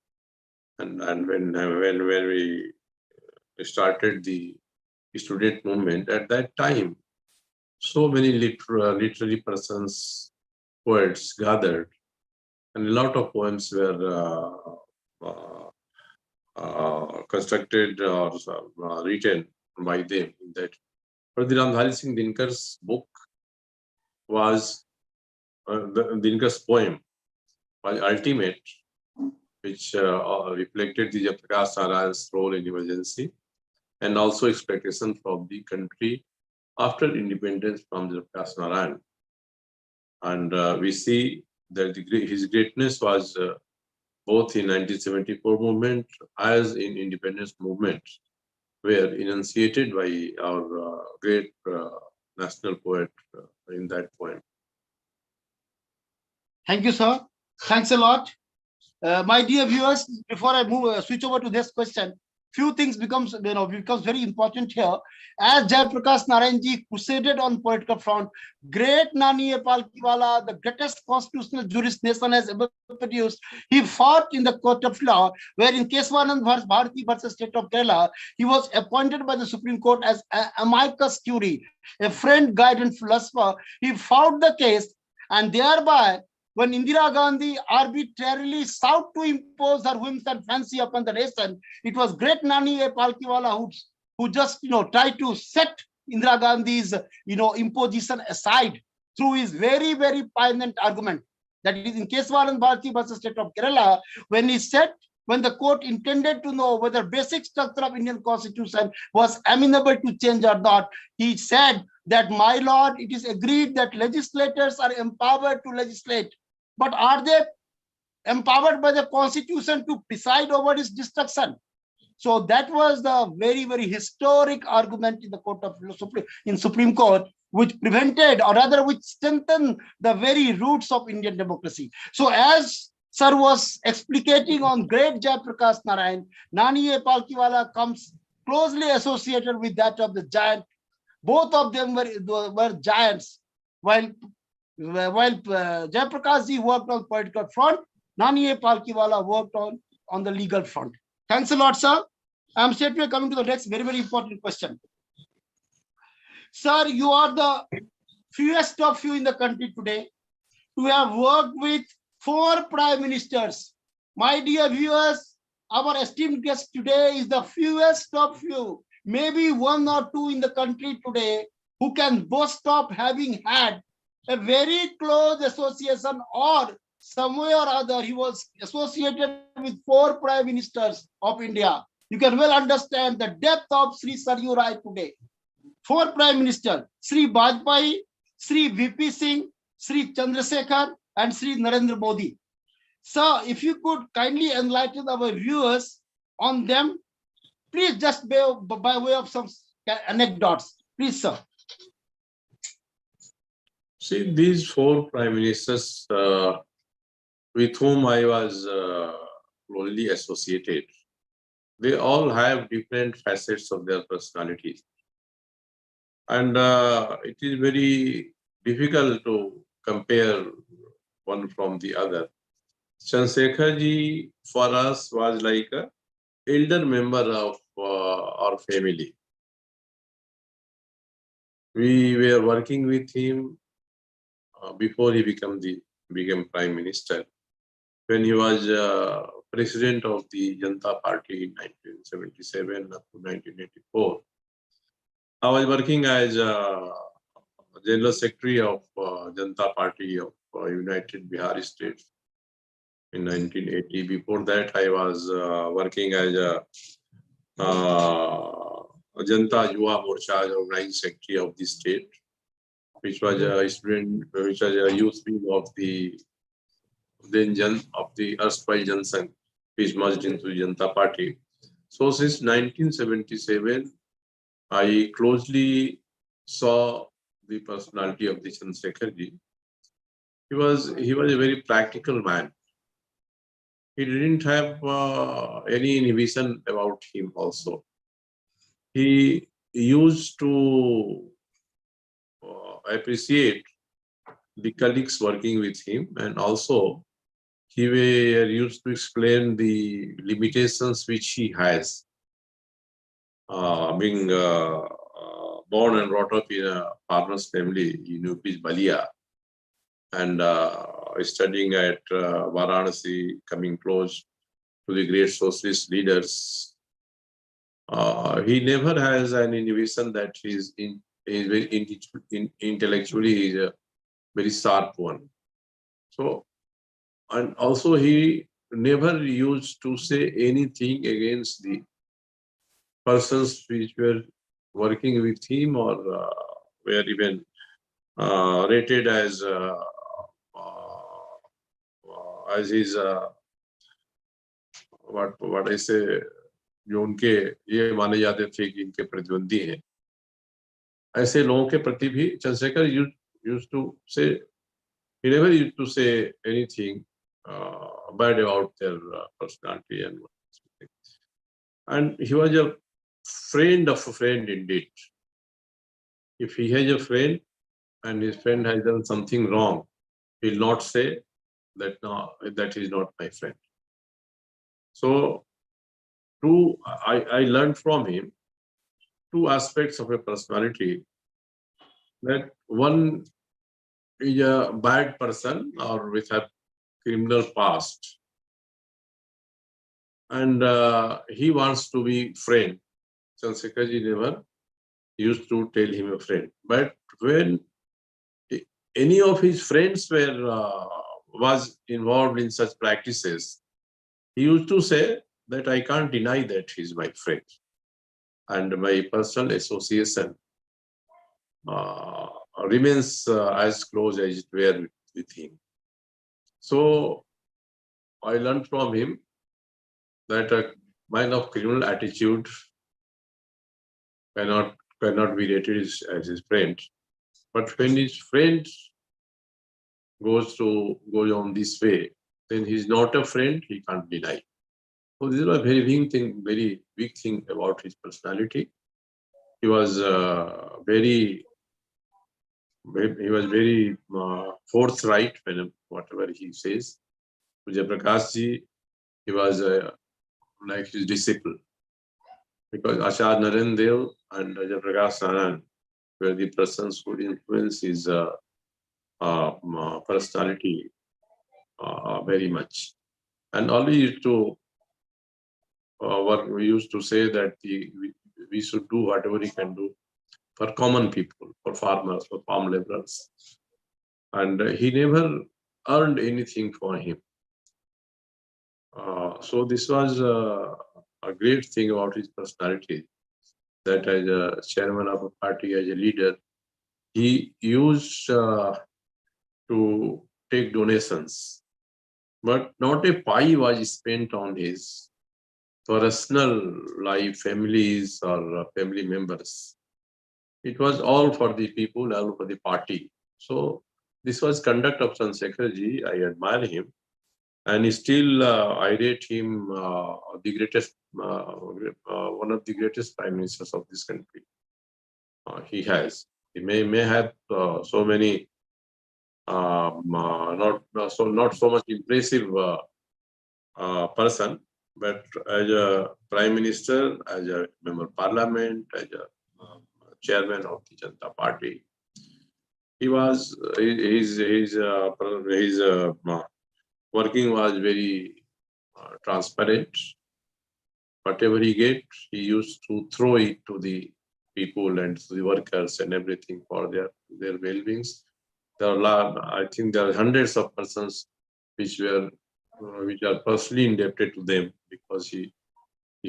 And when we started the student movement at that time, so many literary persons, poets gathered, and a lot of poems were constructed or written by them in that. But the Ramdhari Singh Dinkar's book was Dinkar's poem was ultimate, which reflected the Jayaprakash Narayan's role in emergency and also expectation from the country after independence from Jayaprakash Narayan. And we see that his greatness was both in 1974 movement as in independence movement were enunciated by our great national poet in that poem. Thank you, sir. Thanks a lot. My dear viewers, before I switch over to this question, few things becomes very important here. As Jayaprakash Narayanji crusaded on political front, great Nani Palkiwala, the greatest constitutional jurist nation has ever produced, he fought in the court of law, where in Keswanand Bharati versus State of Kerala, he was appointed by the Supreme Court as amicus curiae, a friend, guide, and philosopher. He fought the case, and thereby, when Indira Gandhi arbitrarily sought to impose her whims and fancy upon the nation, it was great Nani Palkiwala who just tried to set Indira Gandhi's imposition aside through his very, very poignant argument. That is in Keswanan Bharati versus State of Kerala, when he said, when the court intended to know whether basic structure of Indian constitution was amenable to change or not, he said that, my lord, it is agreed that legislators are empowered to legislate, but are they empowered by the constitution to preside over its destruction? So that was the very, very historic argument in the court of Supreme Court, which prevented, or rather which strengthened the very roots of Indian democracy. So as sir was explicating on great Jayaprakash Narayan, Nani Palkiwala comes closely associated with that of the giant. Both of them were giants. While Jayaprakash ji worked on political front, Nani Palkiwala worked on the legal front. Thanks a lot, sir. I'm straightway coming to the next very, very important question. Sir, you are the fewest of you in the country today to have worked with 4 prime ministers. My dear viewers, our esteemed guest today is the fewest of you, maybe 1 or 2 in the country today, who can boast of having had a very close association, or somewhere or other he was associated with 4 prime ministers of India. You can well understand the depth of Sri Saryu Rai today. 4 prime ministers, Sri Vajpayee, Sri VP Singh, Sri Chandrasekhar, and Sri Narendra Modi. Sir, if you could kindly enlighten our viewers on them, please, just by way of some anecdotes. Please, sir. See, these 4 prime ministers with whom I was closely associated, they all have different facets of their personalities. And it is very difficult to compare one from the other. Chandrasekhar ji for us was like an elder member of our family. We were working with him before he became prime minister, when he was president of the Janata Party in 1977 up to 1984. I was working as general secretary of Janata Party of United Bihar States in 1980. Before that, I was working as a Janta Yuva Morcha organizing secretary of the state, which was a student, which was a youth wing of the erstwhile Jan Sangh, which merged into Janata Party. So since 1977, I closely saw the personality of the Chandrasekhar ji. He was a very practical man. He didn't have any inhibition about him. Also, he used to appreciate the colleagues working with him, and also he used to explain the limitations which he has, being born and brought up in a farmer's family in UP's Balia, and studying at Varanasi, coming close to the great socialist leaders. He never has an innovation that is very intellectually is a very sharp one. So, and also he never used to say anything against the persons which were working with him or were even rated as his what I say, जो उनके ये माने जाते थे कि इनके प्रतिद्वंदी हैं, ऐसे लोगों के प्रति भी Chandrashekhar used to say, he never used to say anything bad about their personality and he was a friend of a friend indeed. If he has a friend and his friend has done something wrong, he will not say that no, that is not my friend. So I learned from him two aspects of a personality. That one is a bad person or with a criminal past, and he wants to be friend. Chandrasekhar ji never used to tell him a friend. But when any of his friends was involved in such practices, he used to say that I can't deny that he's my friend, and my personal association remains as close as it were with him. So I learned from him that a man of criminal attitude cannot be rated as his friend. But when his friend goes on this way, then he's not a friend, he can't deny. So this is a very big thing about his personality. He was very forthright when whatever he says. Jayaprakash ji, he was like his disciple, because Acharya Narendra Dev and Jayaprakash Anand were the persons who influenced his personality very much. And all we used to we used to say that we should do whatever we can do for common people, for farmers, for farm laborers. And he never earned anything for him. So this was a great thing about his personality, that as a chairman of a party, as a leader, he used to take donations, but not a pie was spent on his personal life, families or family members. It was all for the people, all for the party. So this was conduct of Chandrasekhar ji. I admire him, and still I rate him the greatest, one of the greatest prime ministers of this country. He has. He may have so many not so much impressive person, but as a prime minister, as a member of parliament, as a chairman of the Janata Party, he was his working was very transparent. Whatever he get, he used to throw it to the people and to the workers and everything for their well-beings. There are, I think there are hundreds of persons which were which are personally indebted to them because he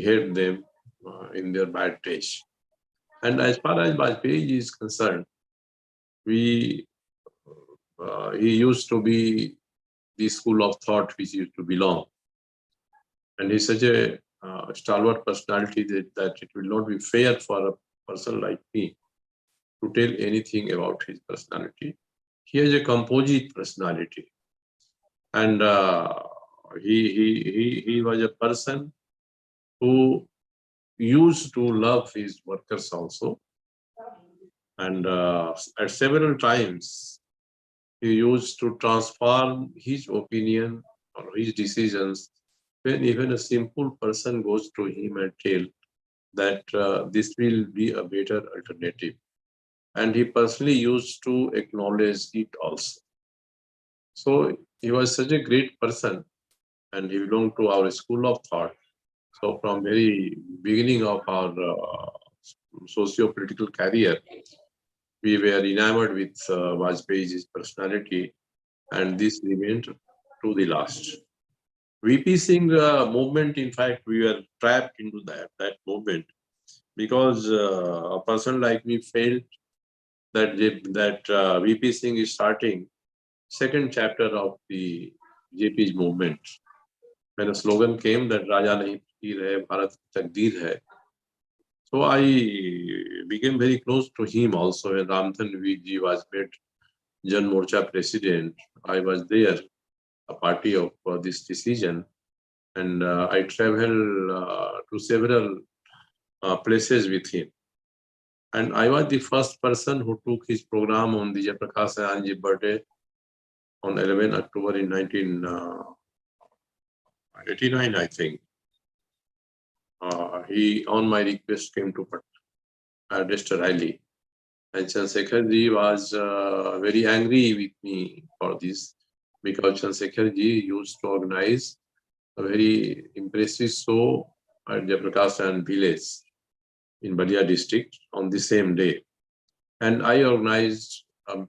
helped them in their bad days. And as far as Vajpayee is concerned, he used to be the school of thought which used to belong. And he's such a stalwart personality that it will not be fair for a person like me to tell anything about his personality. He has a composite personality. And he was a person who used to love his workers also. And at several times, he used to transform his opinion or his decisions when even a simple person goes to him and tell that this will be a better alternative. And he personally used to acknowledge it also. So he was such a great person, and he belonged to our school of thought. So from very beginning of our socio-political career, we were enamored with Vajpayee's personality, and this remained to the last. VP Singh movement, in fact, we were trapped into that movement because a person like me felt that VP Singh is starting second chapter of the JP's movement. When a slogan came that Raja nahi fakir hai, Bharat ki takdeer hai. So I became very close to him also when Ramthan ji was made Jan Morcha president. I was there, a party of this decision, and I traveled to several places with him. And I was the first person who took his program on the Jayaprakash Naran's birthday on 11 October in 1989, I think. He, on my request, came to addressed a rally. And Chandrasekhar ji was very angry with me for this because Chandrasekhar ji used to organize a very impressive show at Jayaprakash and village in Balia district on the same day. And I organized a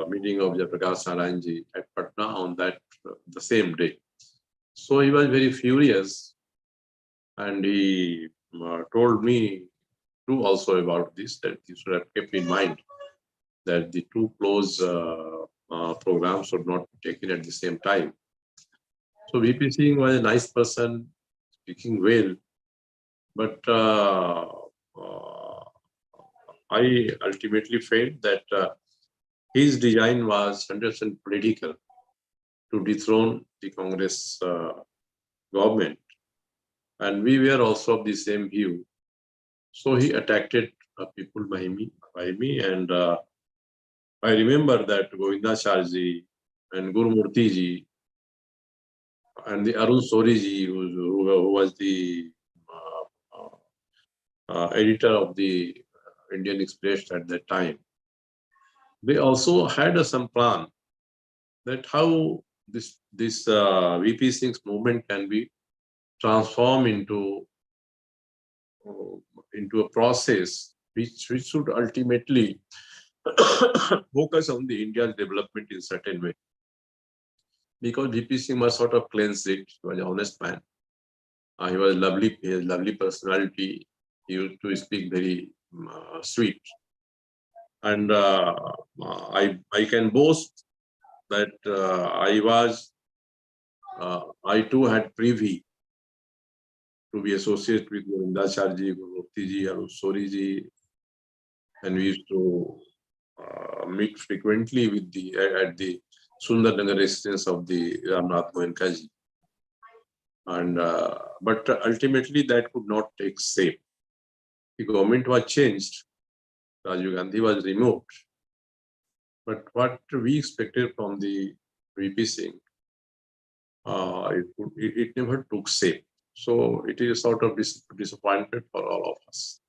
meeting of Jayaprakash Naran ji at Patna on that the same day. So he was very furious, and he told me too also about this, that you should have kept in mind that the two close programs should not be taken at the same time. So VP Singh was a nice person, speaking well, but I ultimately felt that his design was 100% political to dethrone the Congress government. And we were also of the same view. So he attacked people by me, and I remember that Govindacharya ji and Guru Murthy ji and the Arun Sori ji, who was the editor of the Indian Express at that time, they also had some plan that how this VP Singh's movement can be transformed into a process which should ultimately focus on the India's development in certain way. Because VP Singh was sort of cleansed it. He was an honest man. He was lovely. He has lovely personality. He used to speak very sweet. And I can boast that I too had privy to be associated with Govindacharya ji, Guru Murthy ji, Arun Sori ji, and we used to meet frequently with at the Sundarnagar residence of the Ramnath Goenka ji. And but ultimately that could not take shape. The government was changed. Rajiv Gandhi was removed. But what we expected from the VP Singh, it never took shape. So it is sort of disappointed for all of us.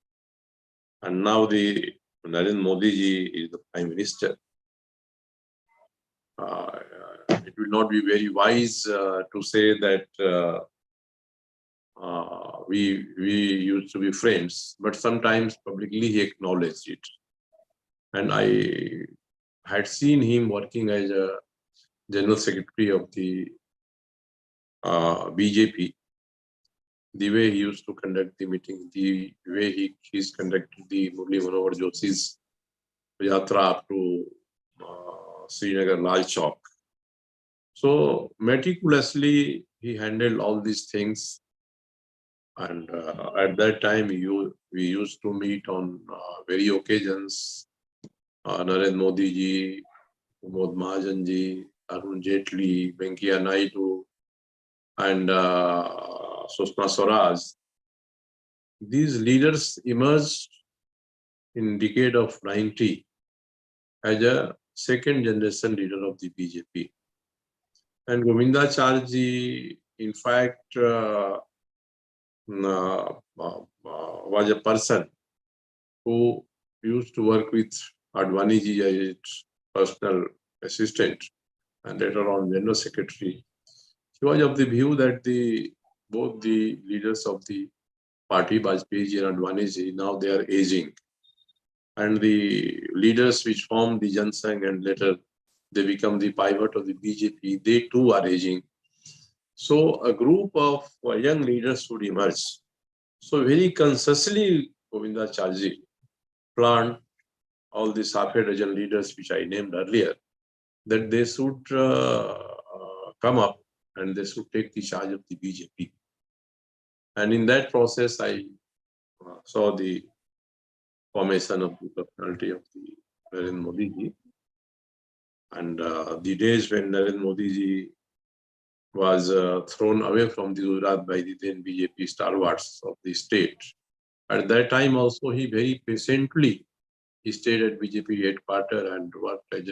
And now the Narendra Modi ji is the Prime Minister. It will not be very wise to say that we used to be friends, but sometimes publicly he acknowledged it. And I had seen him working as a General Secretary of the BJP, the way he used to conduct the meeting, the way he's conducted the Murli Manohar Joshi's yatra up to Srinagar Lal Chowk. So meticulously he handled all these things, and at that time we used to meet on various occasions. Narendra Modi ji, Pramod Mahajan ji, Arun Jaitley, Venkaiah Naidu, and Sushma Swaraj. These leaders emerged in decade of 90 as a second generation leader of the BJP. And Govindacharya ji, in fact, was a person who used to work with Advani ji as his personal assistant and later on general secretary. He was of the view that both the leaders of the party, Vajpayee ji and Advani ji, now they are aging. And the leaders which formed the Jan Sangh and later they become the pivot of the BJP, they too are aging. So a group of young leaders would emerge. So very consciously, Govindacharya ji planned all these half a dozen leaders which I named earlier, that they should come up and they should take the charge of the BJP. And in that process, I saw the formation of the personality of the Narendra Modi ji. And the days when Narendra Modi ji was thrown away from the Gujarat by the then BJP stalwarts of the state. At that time also, he very patiently he stayed at BJP headquarters and worked as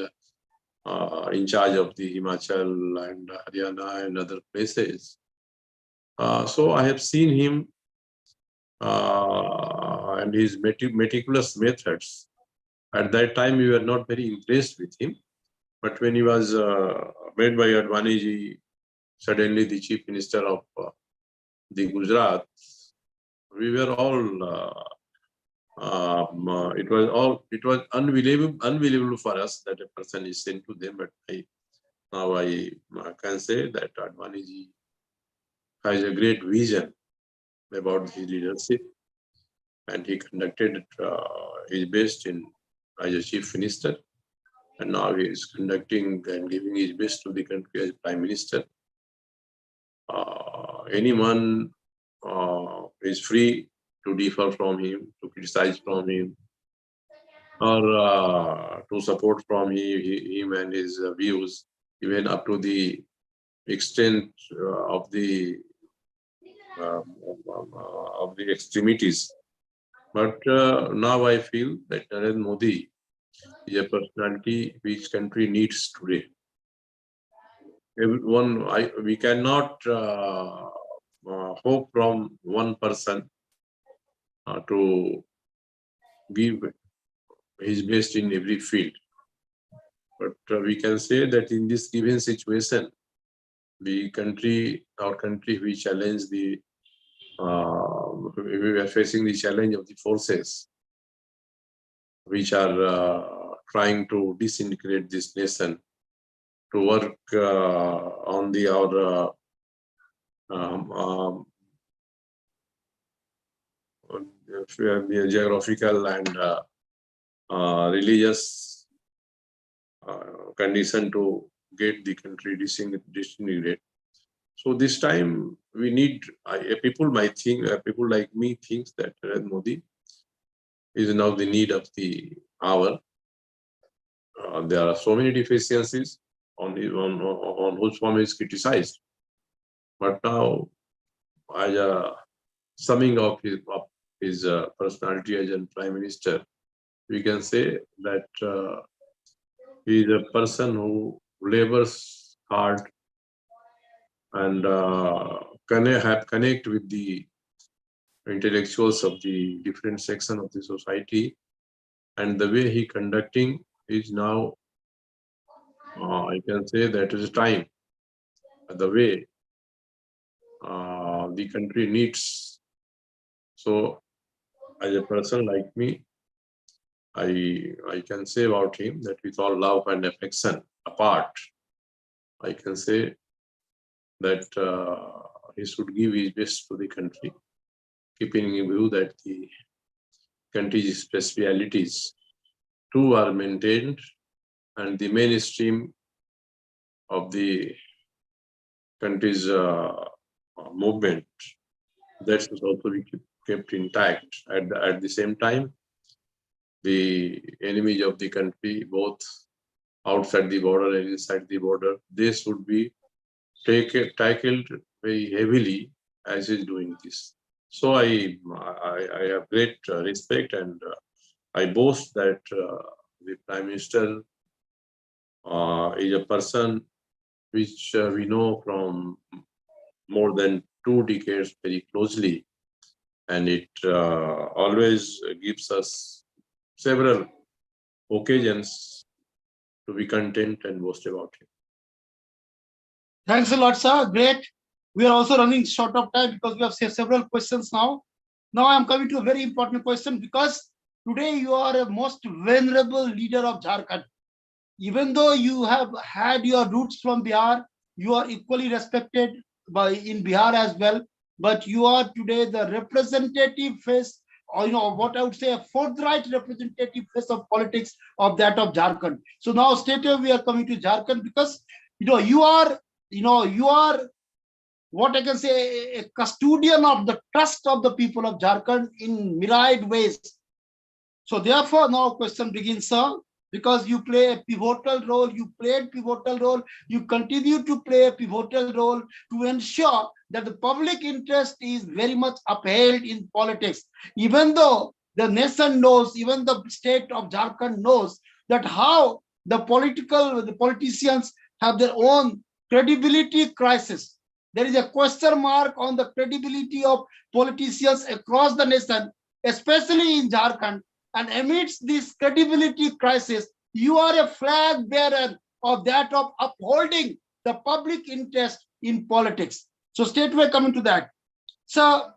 in charge of the Himachal and Haryana and other places. So I have seen him and his meticulous methods. At that time, we were not very impressed with him. But when he was made by Advani ji, suddenly the chief minister of the Gujarat, we were all it was unbelievable for us that a person is sent to them. But now I can say that Advani ji has a great vision about his leadership, and he conducted his best as a chief minister, and now he is conducting and giving his best to the country as prime minister. Anyone is free to differ from him, to criticize from him, or to support from him and his views, even up to the extent of the extremities. But now I feel that Narendra Modi is a personality which country needs today. We cannot hope from one person to give his best in every field. But we can say that in this given situation, our country, we challenge we are facing the challenge of the forces which are trying to disintegrate this nation, to work on our geographical and religious condition to get the country disintegrate. So this time we need, people might think, people like me thinks that Narendra Modi is now the need of the hour. There are so many deficiencies on whose form is criticized. But now, as a summing of his personality as a prime minister, we can say that he is a person who labors hard and connect with the intellectuals of the different section of the society, and the way he conducting is now, I can say that is time, the way the country needs. So as a person like me, I can say about him that with all love and affection apart, I can say that he should give his best to the country, keeping in view that the country's specialities too are maintained and the mainstream of the country's movement that should also be kept intact. At the same time, the enemies of the country, both outside the border and inside the border, they should be tackled very heavily as is doing this. So I have great respect, and I boast that the Prime Minister is a person which we know from more than 2 decades very closely, and it always gives us several occasions to be content and boast about him. Thanks a lot, sir. Great. We are also running short of time because we have several questions now. Now I am coming to a very important question, because today you are a most venerable leader of Jharkhand. Even though you have had your roots from Bihar, you are equally respected in Bihar as well. But you are today the representative face, or what I would say, a forthright representative face of politics of that of Jharkhand. So now straight away we are coming to Jharkhand, because you are what I can say, a custodian of the trust of the people of Jharkhand in myriad ways. So therefore, now question begins, sir, because you play a pivotal role, you played pivotal role, you continue to play a pivotal role to ensure that the public interest is very much upheld in politics. Even though the nation knows, even the state of Jharkhand knows that how the politicians have their own credibility crisis. There is a question mark on the credibility of politicians across the nation, especially in Jharkhand. And amidst this credibility crisis, you are a flag bearer of that of upholding the public interest in politics. So straightway coming to that. So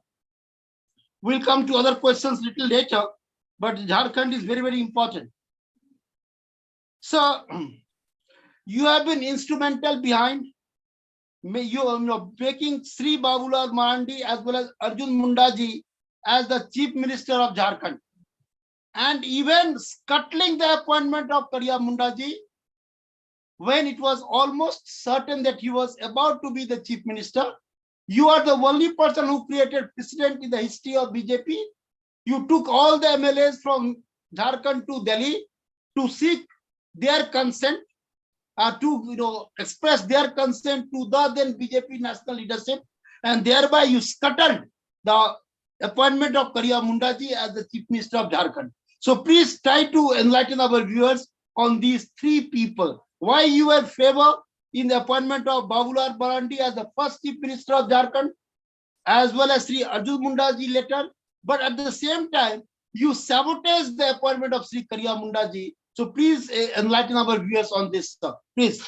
we'll come to other questions little later, but Jharkhand is very, very important. So you have been instrumental behind making Sri Babulal Marandi as well as Arjun Mundaji as the Chief Minister of Jharkhand, and even scuttling the appointment of Kariya Mundaji when it was almost certain that he was about to be the Chief Minister. You are the only person who created precedent in the history of BJP. You took all the MLAs from Jharkhand to Delhi to seek their consent, to express their consent to the then BJP national leadership, and thereby you scuttled the appointment of Kariya Mundaji as the Chief Minister of Jharkhand. So please try to enlighten our viewers on these three people. Why you have favor in the appointment of Babulal Marandi as the first Chief Minister of Jharkhand, as well as Sri Arjun Mundaji later, but at the same time, you sabotage the appointment of Sri Kariya Mundaji. So please enlighten our viewers on this, sir. Please.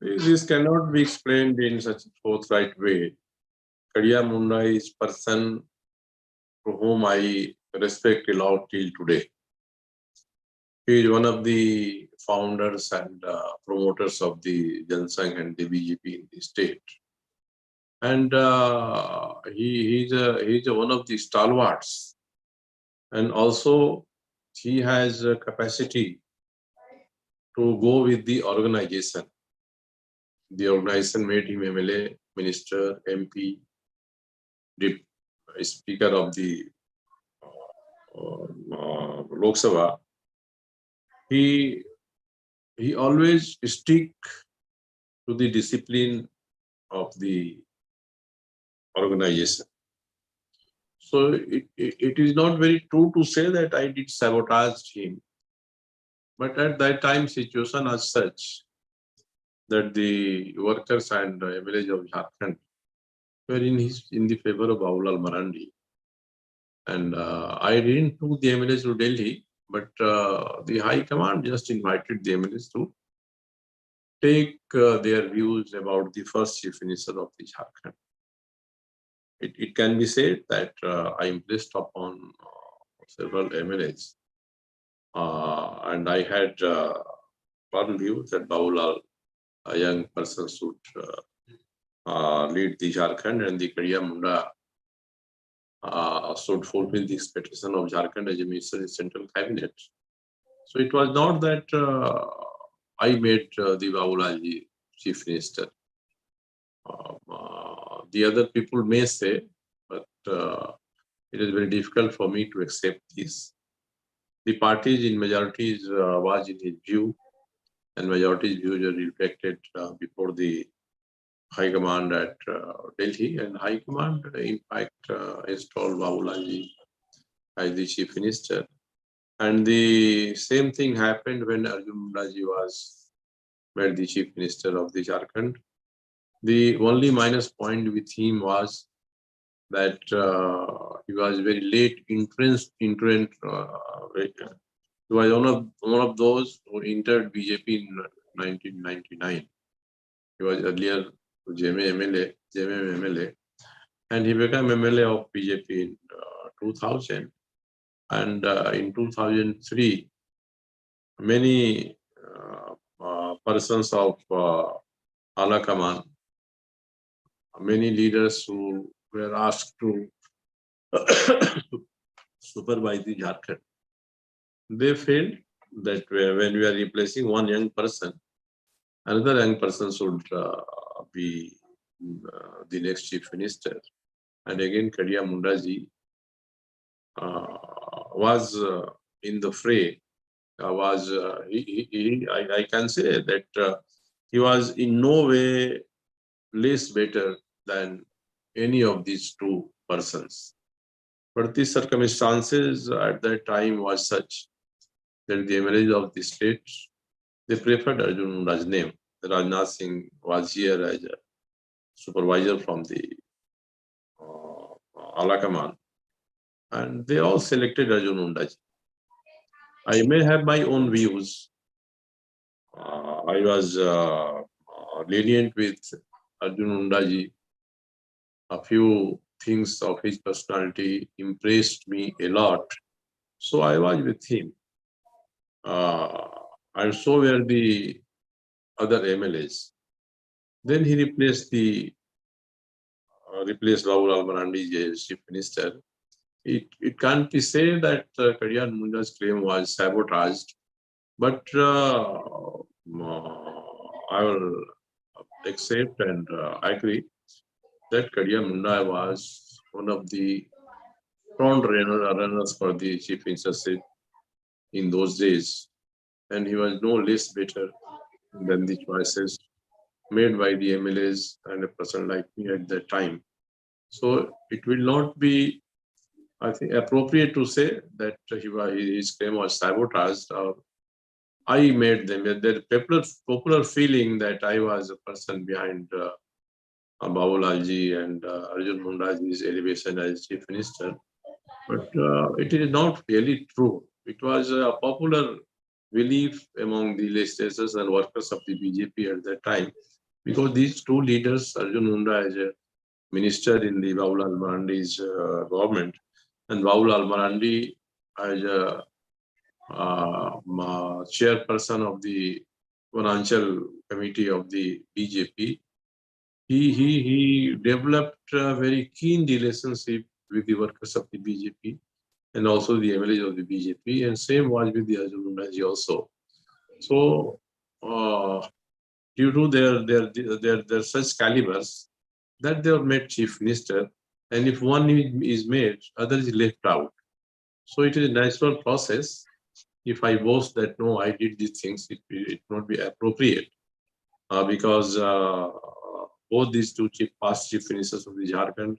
This cannot be explained in such a forthright way. Kariya Mundaji is a person to whom I respect a lot till today. He is one of the founders and promoters of the Jan Sangh and the BJP in the state. And he's one of the stalwarts. And also, he has a capacity to go with the organization. The organization made him MLA, Minister, MP, the Speaker of the Lok Sabha. He always stick to the discipline of the organization. So it is not very true to say that I did sabotage him. But at that time, situation as such that the workers and MLAs of Jharkhand were in the favor of Babulal Marandi. And I didn't took the MLAs to Delhi, but the High Command just invited the MLAs to take their views about the first Chief Minister of the Jharkhand. It can be said that I impressed upon several MLAs, and I had one view that Babulal a young person should lead the Jharkhand, and the Kadiya Munda should fulfill the expectation of Jharkhand as a minister in central cabinet. So it was not that I made the Babulal chief minister. The other people may say, but it is very difficult for me to accept this. The parties in majorities was in his view, and majority's views are reflected before the High Command at Delhi, and High Command, in fact, installed Babulal as the chief minister. And the same thing happened when Arjun Munda was made the chief minister of the Jharkhand. The only minus point with him was that he was very late entrant. He was one of those who entered BJP in 1999. He was earlier JMA MLA, and he became MLA of BJP in 2000. And in 2003, many persons of Ala Kaman, many leaders who were asked to supervise the Jharkhand, they failed that when we are replacing one young person, another young person should be the next chief minister. And again, Kadiya Mundaji was in the fray. I can say that he was in no way less better than any of these two persons. But the circumstances at that time was such that the emergence of the state, they preferred Arjun Munda's name. Rajnath Singh was here as a supervisor from the Ala Kaman, and they all selected Arjun Mundaji. I may have my own views. I was lenient with Arjun Mundaji. A few things of his personality impressed me a lot. So I was with him. And so were the other MLAs. Then he replaced Rahul Almarandi as chief minister. It can't be said that Kadiya Munda's claim was sabotaged, but I will accept and agree that Kadiya Munda was one of the front runners for the chief ministership in those days, and he was no less better than the choices made by the MLAs and a person like me at that time. So it will not be, I think, appropriate to say that his claim was sabotaged or I made them. There's popular feeling that I was a person behind Babulalji and Arjun Mundaji's elevation as chief minister. But it is not really true. It was a popular belief among the legislators and workers of the BJP at that time, because these two leaders, Arjun Munda as a minister in the Rahul Almarandi's government, and Rahul Almarandi as a chairperson of the financial committee of the BJP, he developed a very keen relationship with the workers of the BJP and also the MLAs of the BJP, and same was with the Arjun Mundaji also. So, due to their such calibers, that they were made chief minister, and if one is made, others is left out. So it is a natural process. If I boast that no, I did these things, it will not be appropriate, because both these two past chief ministers of the Jharkhand,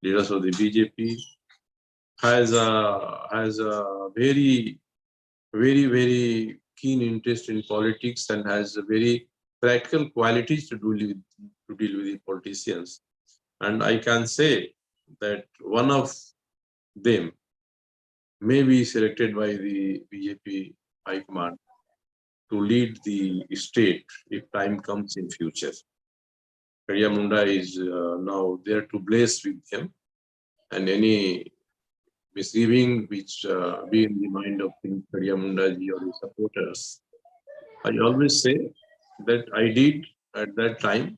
leaders of the BJP, has a very keen interest in politics and has a very practical qualities to deal with the politicians. And I can say that one of them may be selected by the BJP High Command to lead the state if time comes in future. Kadiya Munda is now there to bless with them, and any misgiving which be in the mind of Kadiya Mundaji or his supporters, I always say that I did at that time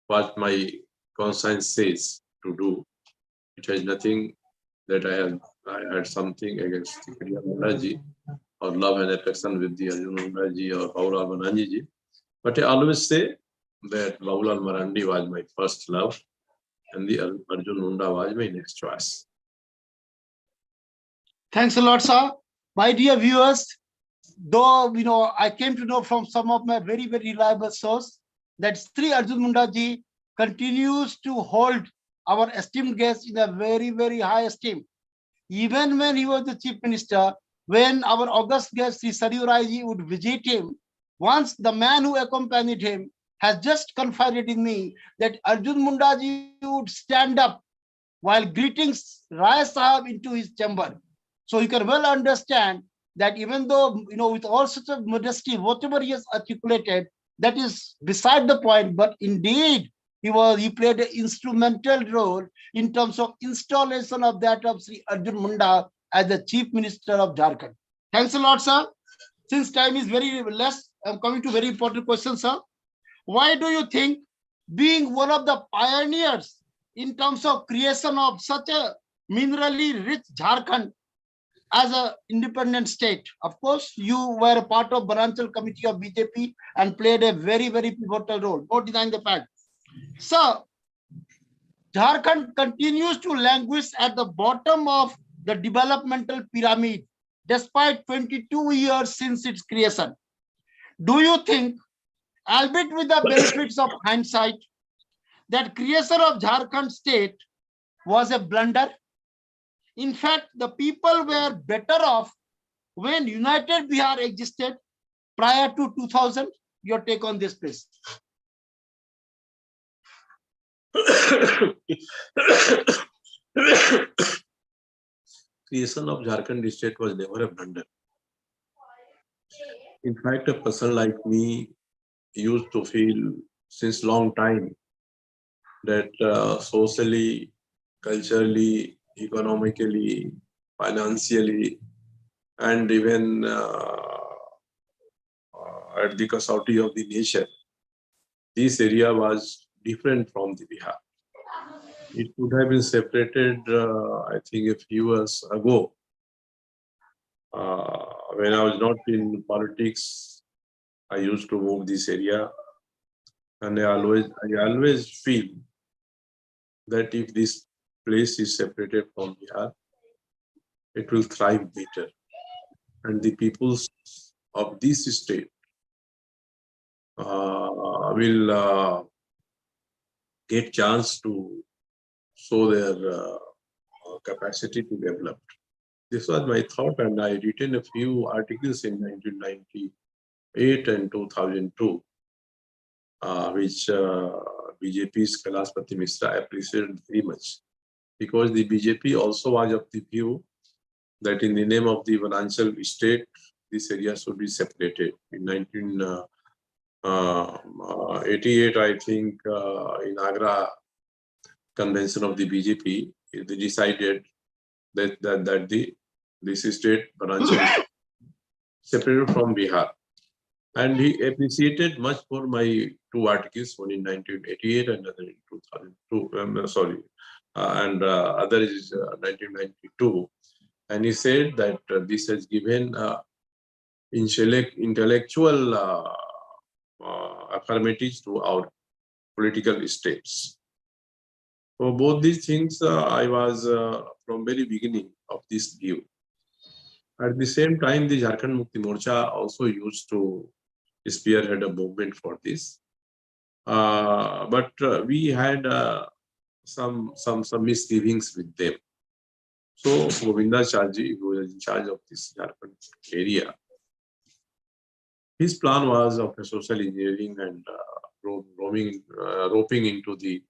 what my conscience says to do. It has nothing that I had something against the Priya Mulaji or love and affection with the Arjun Mulaji or Paula Bananji ji. But I always say that Baulal Marandi was my first love and the Arjun Munda was my next choice. Thanks a lot, sir. My dear viewers, though I came to know from some of my very, very reliable source that Sri Arjun Munda ji continues to hold our esteemed guest in a very, very high esteem. Even when he was the chief minister, when our august guest Sri Saryu Rai ji would visit him, once the man who accompanied him has just confided in me that Arjun Munda ji would stand up while greeting Rai Sahab into his chamber. So you can well understand that even though, with all sorts of modesty, whatever he has articulated, that is beside the point, but indeed, he played an instrumental role in terms of installation of that of Sri Arjun Munda as the Chief Minister of Jharkhand. Thanks a lot, sir. Since time is very less, I'm coming to very important question, sir. Why do you think, being one of the pioneers in terms of creation of such a minerally rich Jharkhand as an independent state? Of course, you were a part of Baranchal committee of BJP and played a very, very pivotal role, no denying the fact. Sir, Jharkhand continues to languish at the bottom of the developmental pyramid despite 22 years since its creation. Do you think, albeit with the benefits of hindsight, that creation of Jharkhand state was a blunder? In fact, the people were better off when United Bihar existed prior to 2000. Your take on this, please. Creation of Jharkhand state was never a blunder. In fact, a person like me used to feel since long time that socially, culturally, economically, financially, and even at the causality of the nation, this area was different from the Bihar. It would have been separated, I think, a few years ago. When I was not in politics, I used to move this area, and I always feel that if this place is separated from Bihar, it will thrive better, and the peoples of this state will get chance to show their capacity to develop. This was my thought, and I written a few articles in 1998 and 2002, which BJP's Kailaspati Mishra appreciated very much, because the BJP also was of the view that in the name of the Baranchal state, this area should be separated. In 1988, I think, in Agra convention of the BJP, they decided that this state Baranchal separated from Bihar, and he appreciated much for my two articles, one in 1988 and another in 2002. And other is 1992, and he said that this has given intellectual affirmatives to our political states. For both these things, I was from very beginning of this view. At the same time, the Jharkhand Mukti Morcha also used to spearhead a movement for this, but we had some misgivings with them. So Govinda Charji, who was in charge of this Jharkhand area, his plan was of a social engineering and roping into the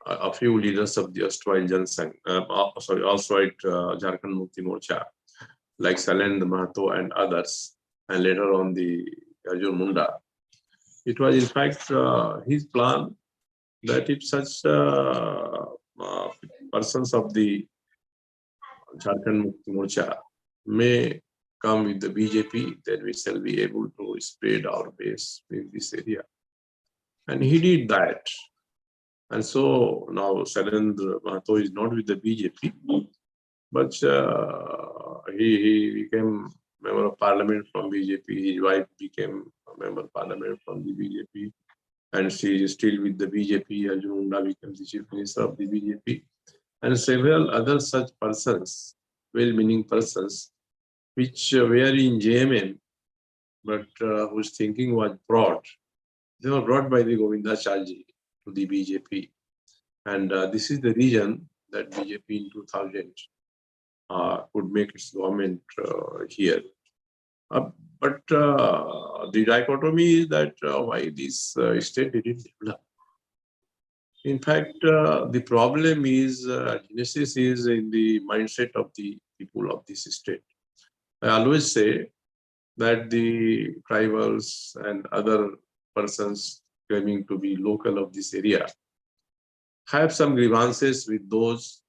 a few leaders of the erstwhile Jharkhand Mukti Morcha, like Salend Mahato and others, and later on the Arjun Munda. It was in fact his plan that if such persons of the Jharkhand Mukti Morcha may come with the BJP, then we shall be able to spread our base in this area. And he did that. And so now Shailendra Mahato is not with the BJP, but he became member of parliament from BJP. His wife became a member of parliament from the BJP, and she is still with the BJP. Arjun Munda became the chief minister of the BJP, and several other such persons, well-meaning persons, which were in JMM, but whose thinking was brought. They were brought by the Govindacharji to the BJP. And this is the reason that BJP in 2000 could make its government here. But the dichotomy is that why this state didn't develop. In fact, the problem is, genesis is in the mindset of the people of this state. I always say that the tribals and other persons claiming to be local of this area have some grievances with those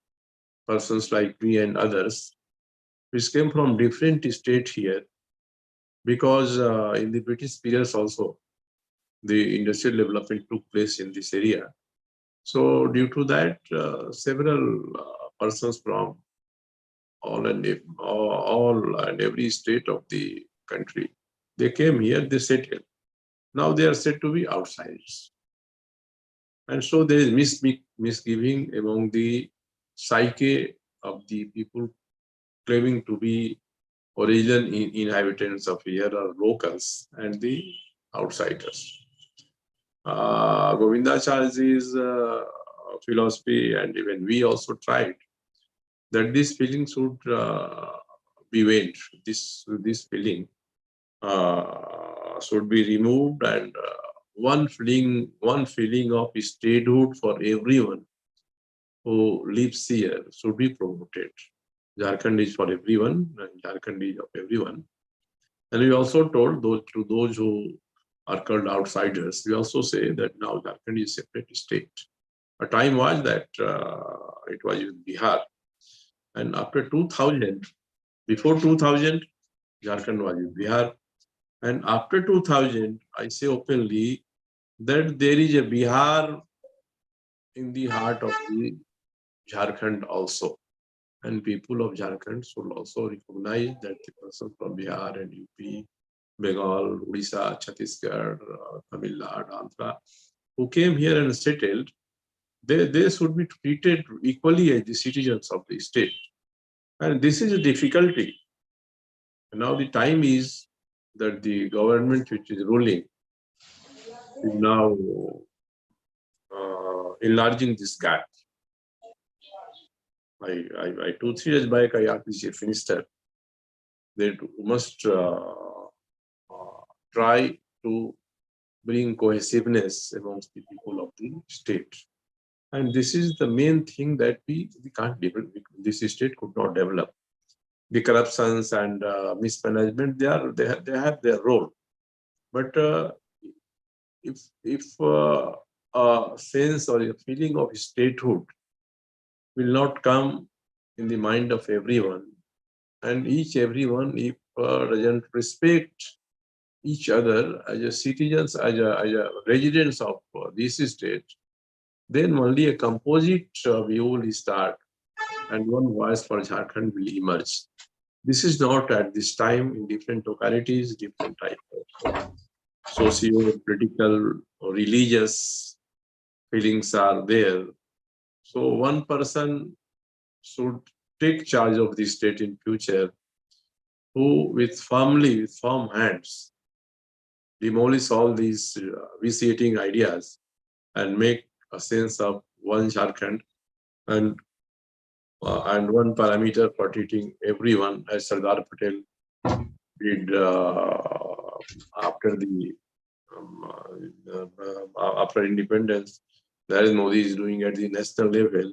persons like me and others, which came from different states here, because in the British periods also, the industrial development took place in this area. So due to that, several persons from all and every state of the country, they came here, they settled. Now they are said to be outsiders. And so there is misgiving among the psyche of the people claiming to be original inhabitants of here or locals and the outsiders. Govindacharya's philosophy, and even we also tried that this feeling should be veiled. This feeling should be removed, and one feeling of statehood for everyone who lives here should be promoted. Jharkhand is for everyone, and Jharkhand is of everyone. And we also told those who are called outsiders, we also say that now Jharkhand is a separate state. A time was that it was in Bihar. And after 2000, before 2000, Jharkhand was in Bihar. And after 2000, I say openly that there is a Bihar in the heart of the Jharkhand also. And people of Jharkhand should also recognize that the person from Bihar and UP, Bengal, Odisha, Chhattisgarh, Tamil Nadu, Andhra, who came here and settled, they should be treated equally as the citizens of the state. And this is a difficulty. And now the time is that the government which is ruling is now enlarging this gap. 2-3 years back, I asked the chief minister, they must try to bring cohesiveness amongst the people of the state. And this is the main thing that we can't develop. This state could not develop. The corruptions and mismanagement, they have their role. But if a sense or a feeling of statehood will not come in the mind of everyone, and everyone, if doesn't respect each other as a citizens, as a residents of this state, then only a composite view will start, and one voice for Jharkhand will emerge. This is not at this time. In different localities, different types of socio-political or religious feelings are there. So one person should take charge of the state in future, who with firm hands demolish all these vitiating ideas and make a sense of one Jharkhand and one parameter for treating everyone, as Sardar Patel did after independence. That is Modi is doing at the national level.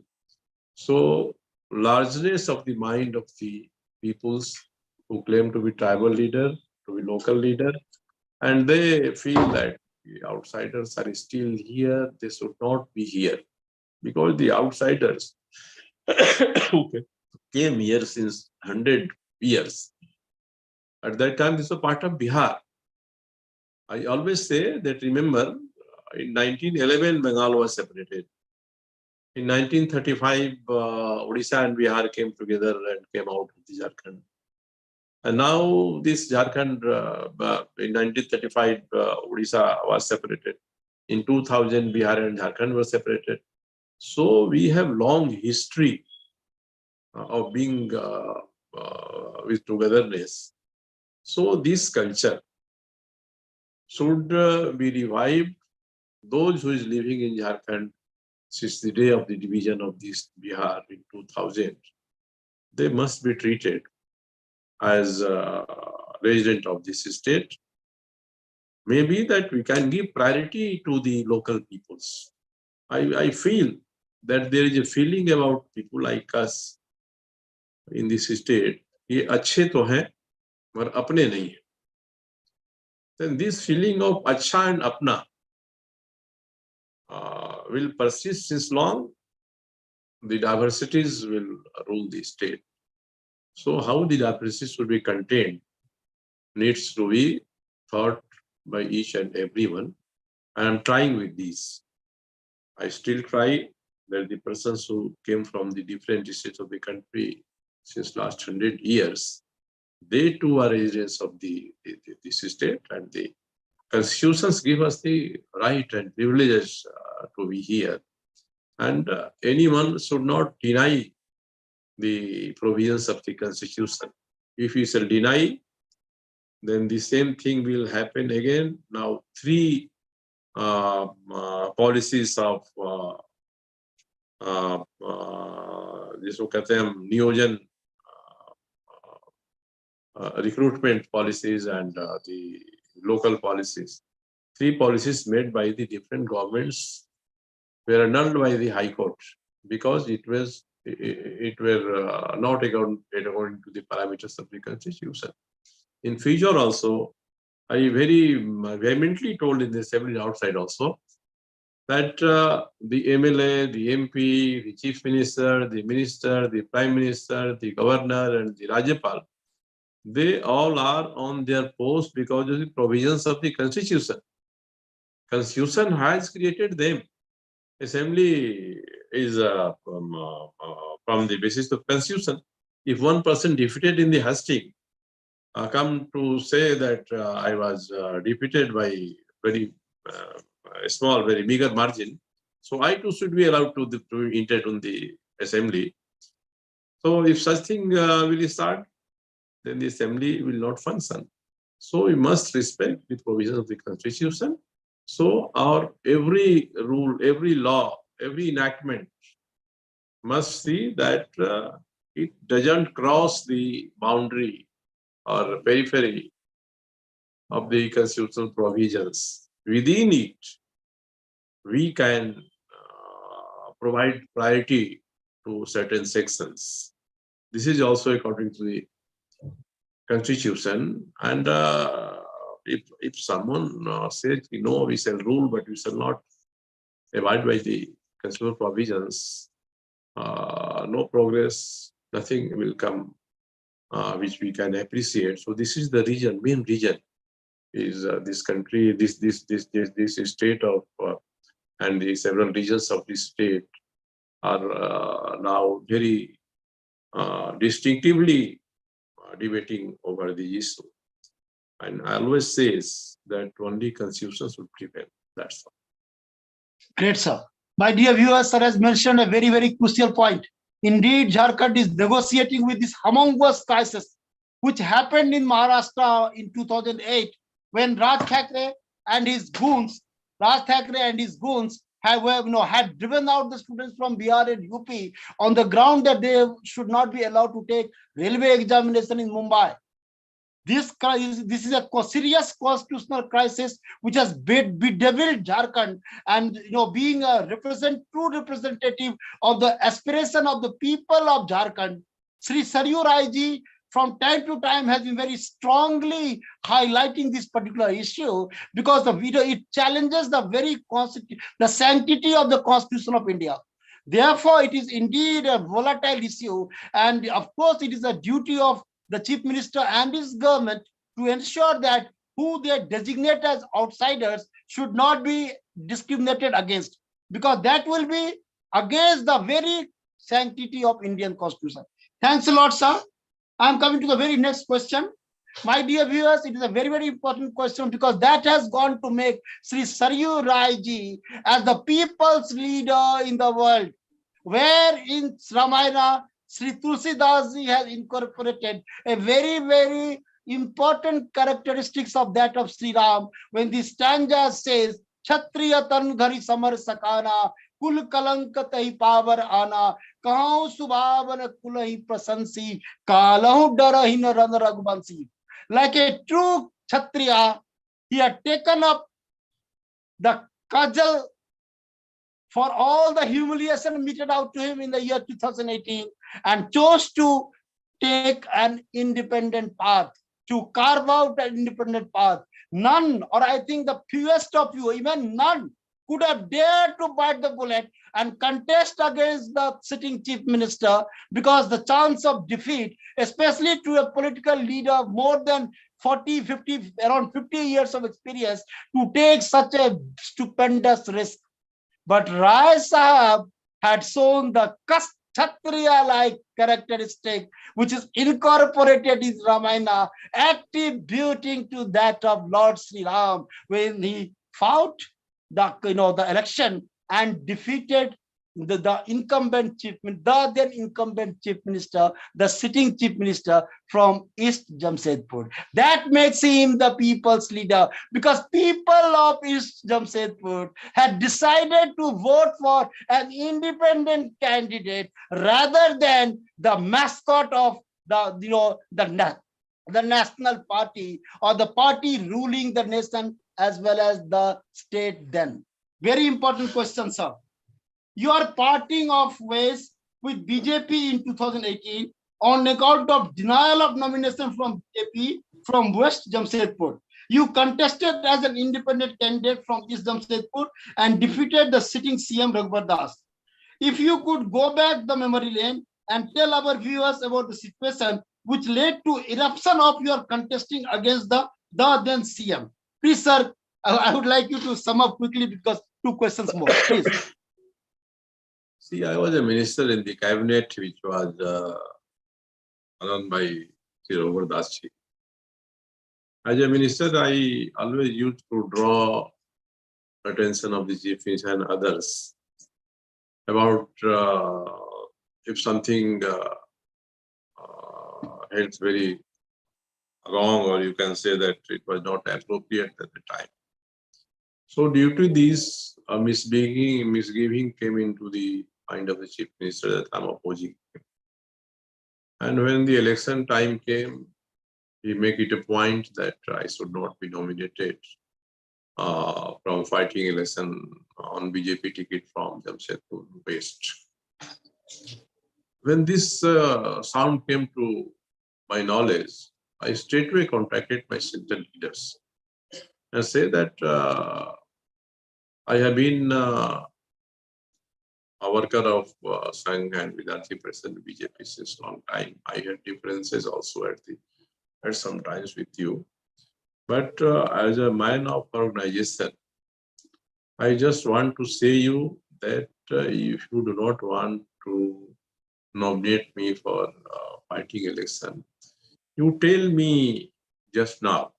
So largeness of the mind of the peoples who claim to be tribal leader, to be local leader, and they feel that the outsiders are still here, they should not be here. Because the outsiders who came here since 100 years, at that time this was part of Bihar. I always say that, remember, in 1911, Bengal was separated. In 1935, Odisha and Bihar came together and came out of the Jharkhand. And now this Jharkhand, in 1935, Odisha was separated. In 2000, Bihar and Jharkhand were separated. So we have long history of being with togetherness. So this culture should be revived. Those who is living in Jharkhand since the day of the division of this Bihar in 2000, they must be treated as a resident of this state. Maybe that we can give priority to the local peoples. I feel that there is a feeling about people like us in this state, ये अच्छे तो हैं पर अपने नहीं हैं. Then this feeling of अच्छा and अपना will persist since long. The diversities will rule the state. So how the diversities will be contained needs to be thought by each and everyone. I am trying with this. I still try that the persons who came from the different states of the country since last 100 years, they too are residents of this state, and the constitutions give us the right and privileges to be here. And anyone should not deny the provisions of the constitution. If you shall deny, then the same thing will happen again. Now, three policies of जिसको कहते हैं हम नियोजन recruitment policies and the local policies. Three policies made by the different governments were annulled by the High Court because it were not according to the parameters of the Constitution. In future also, I very vehemently told in the assembly outside also that the MLA, the MP, the Chief Minister, the Prime Minister, the Governor, and the Rajyapal, they all are on their post because of the provisions of the Constitution. Constitution has created them. Assembly is from the basis of Constitution. If one person defeated in the hustling, come to say that I was defeated by very small, very meager margin, so I too should be allowed to enter on the assembly. So if such thing will start, then the assembly will not function. So we must respect the provisions of the Constitution. So our every rule, every law, every enactment must see that it doesn't cross the boundary or periphery of the constitutional provisions. Within it, we can provide priority to certain sections. This is also according to the Constitution. And if someone says, no, we shall rule, but we shall not abide by the constitutional provisions, no progress, nothing will come which we can appreciate. So this is the region, main region is this country, this state of, and the several regions of this state are now very distinctively debating over the issue. And I always says that only Constitution should prevail. That's all. Great, sir. My dear viewers, sir has mentioned a very, very crucial point. Indeed, Jharkhand is negotiating with this humongous crisis, which happened in Maharashtra in 2008, when Raj Thackeray and his goons had driven out the students from Bihar and UP on the ground that they should not be allowed to take railway examination in Mumbai. This is a serious constitutional crisis which has bedeviled Jharkhand, and being a true representative of the aspiration of the people of Jharkhand, Sri Saryu Rai ji from time to time has been very strongly highlighting this particular issue because it challenges the sanctity of the Constitution of India. Therefore, it is indeed a volatile issue, and of course, it is a duty of the Chief Minister and his government to ensure that who they designate as outsiders should not be discriminated against, because that will be against the very sanctity of Indian Constitution. Thanks a lot, sir. I'm coming to the very next question. My dear viewers, it is a very, very important question, because that has gone to make Sri Saryu Rai ji as the people's leader in the world, where in Ramayana, Sri Tulsidas ji has incorporated a very, very important characteristics of that of Sri Ram, when the stanza says, Kshatriya tanudhari samar sakana, kul kalankat hi power ana, kahau subhavan kulahi prasansi, kalahu darahin ran ragbansi. Like a true Kshatriya, he had taken up the cudgel for all the humiliation meted out to him in the year 2018, and chose to take an independent path, to carve out an independent path. None, or I think the fewest of you, even none, could have dared to bite the bullet and contest against the sitting chief minister, because the chance of defeat, especially to a political leader of more than 40, 50, around 50 years of experience, to take such a stupendous risk. But Rai Sahab had shown the Kshatriya-like characteristic, which is incorporated in Ramayana, attributing to that of Lord Sri Ram, when he fought the election and defeated the incumbent chief, the then incumbent chief minister, the sitting chief minister from East Jamshedpur. That makes him the people's leader, because people of East Jamshedpur had decided to vote for an independent candidate rather than the mascot of the national party, or the party ruling the nation as well as the state then. Very important question, sir. You are parting of ways with BJP in 2018 on account of denial of nomination from BJP from West Jamshedpur. You contested as an independent candidate from East Jamshedpur and defeated the sitting CM Raghubar Das. If you could go back the memory lane and tell our viewers about the situation which led to eruption of your contesting against the then CM. Please, sir, I would like you to sum up quickly, because 2 questions more, please. See, I was a minister in the cabinet which was run by Sri Raghubar Das ji. As a minister, I always used to draw attention of the chief minister and others about if something held very wrong, or you can say that it was not appropriate at the time. So due to these misgiving came into the mind of the chief minister that I'm opposing him. And when the election time came, he made it a point that I should not be nominated from fighting election on BJP ticket from Jamshedpur West. When this sound came to my knowledge, I straightway contacted my central leaders and say that I have been a worker of Sangh and Vidyarthi President BJP since long time. I had differences also at some times with you. But as a man of organization, I just want to say you that if you do not want to nominate me for fighting election, you tell me just now.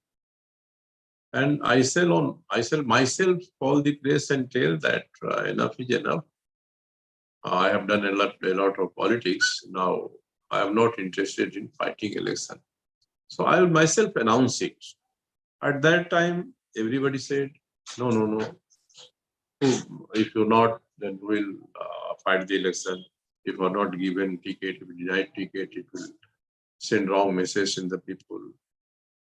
And I shall myself call the press and tell that enough is enough. I have done a lot of politics. Now I am not interested in fighting election. So I will myself announce it. At that time, everybody said, no. If you're not, then we'll fight the election. If you're not given ticket, if you deny ticket, it will send wrong message in the people.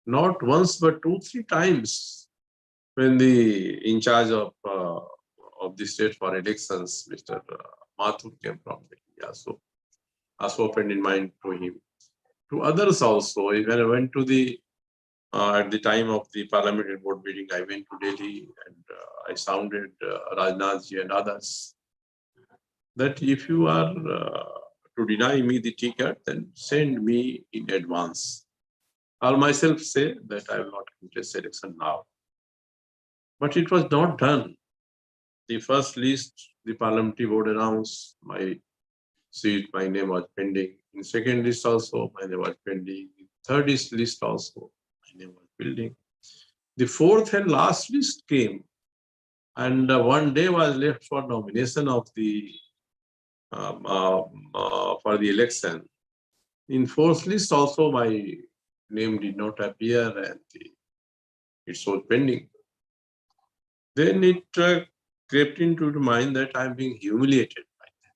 Not once, but 2-3 times when the in charge of the state for elections, Mr. Mathur came from India. So also opened in mind to him. To others also, when I went to the at the time of the parliamentary board meeting, I went to Delhi and I sounded Rajnath ji and others that if you are to deny me the ticket, then send me in advance. I'll myself say that I will not contest election now. But it was not done. the first list, the parliamentary board announced my seat, my name was pending. In second list also, my name was pending. In third list also, my name was pending. The fourth and last list came, and one day was left for nomination of the for the election. In fourth list also, my name did not appear, and it was pending. Then it crept into the mind that I'm being humiliated by them.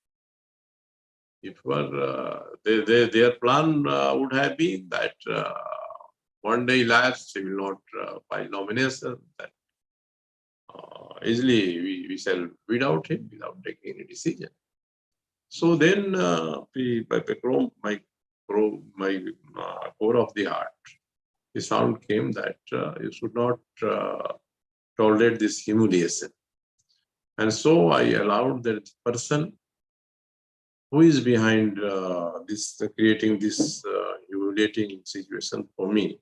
If their plan would have been that one day elapsed, we will not file nomination, that easily we shall weed out him without taking any decision. So then my core of the heart, the sound came that you should not tolerate this humiliation. And so I allowed that person who is behind this, creating this humiliating situation for me,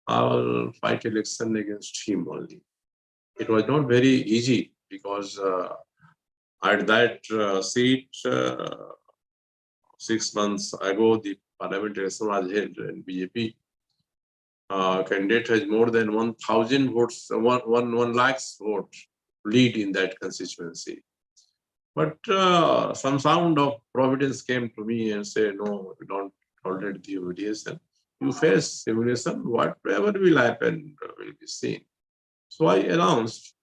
I will fight election against him only. It was not very easy because at that seat 6 months ago, the parliamentary election was held, and BJP candidate has more than 1,000 votes, 1 lakhs vote lead in that constituency. But some sound of providence came to me and said, no, you don't tolerate the humiliation. You face humiliation, whatever will happen will be seen. So I announced,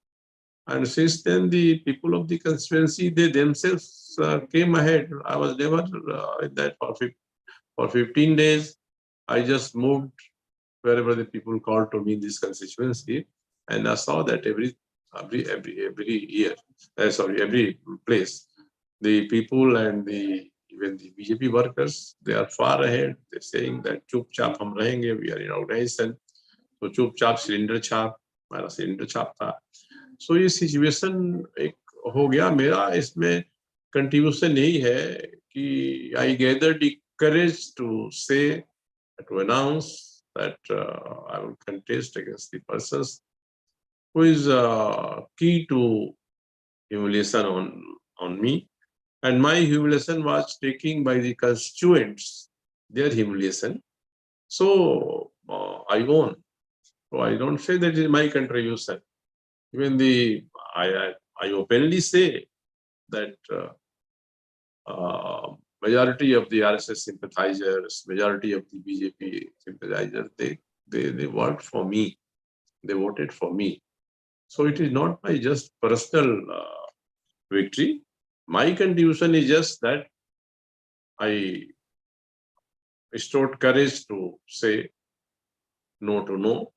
and since then the people of the constituency, they themselves came ahead. I was never in that for 15 days. I just moved wherever the people called to me in this constituency, and I saw that every year, every place, the people and even the BJP workers, they are far ahead. They're saying that chup chap hum rahenge, we are in organization. So chup chap cylinder chap, मेरा cylinder chap था. So ये situation एक हो गया मेरा, इसमें contribution यही है कि I gathered the courage to say, to announce that I will contest against the persons who is key to humiliation on me. And my humiliation was taken by the constituents, their humiliation. So I own. So I don't say that is my contribution. Even I openly say that majority of the RSS sympathizers, majority of the BJP sympathizers, they worked for me. They voted for me. So it is not my just personal victory. My contribution is just that I restored courage to say no to no,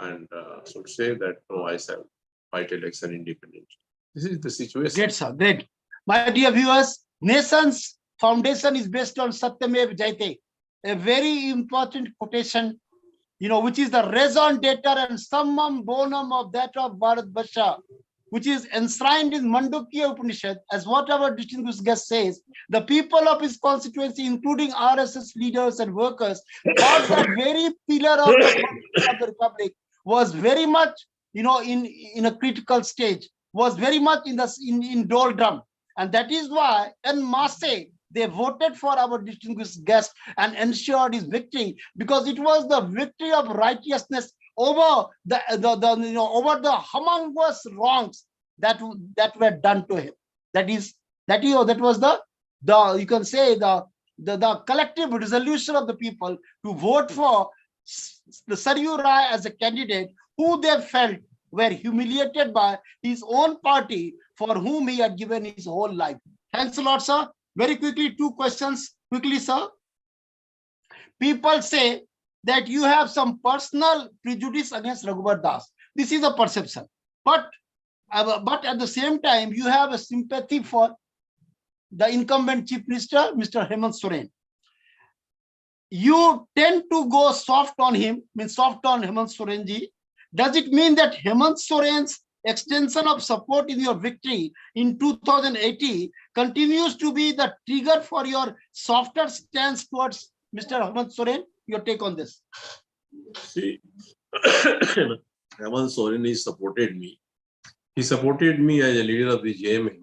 and should say that no, I shall fight election independently. This is the situation. Great, sir. Great. My dear viewers, nation's foundation is based on Satyamev Jayate, a very important quotation, which is the raison d'etre and summum bonum of that of Bharat Varsha, which is enshrined in Mandukya Upanishad, as what our distinguished guest says. The people of his constituency, including RSS leaders and workers, thought that very pillar of the republic was very much, in a critical stage, was very much in doldrum, and that is why en masse they voted for our distinguished guest and ensured his victory, because it was the victory of righteousness over over the humongous wrongs that were done to him. That was the you can say the collective resolution of the people to vote for the Saryu Rai as a candidate who they felt were humiliated by his own party, for whom he had given his whole life. Thanks a lot, sir. Very quickly, 2 questions. Quickly, sir. People say that you have some personal prejudice against Raghubar Das. This is a perception. But at the same time, you have a sympathy for the incumbent Chief Minister, Mr. Hemant Soren. You tend to go soft on him, soft on Hemant Soren ji. Does it mean that Hemant Soren's extension of support in your victory in 2018 continues to be the trigger for your softer stance towards Mr. Hemant Soren? Your take on this? See, Hemant Soren has supported me He supported me as a leader of the JMM,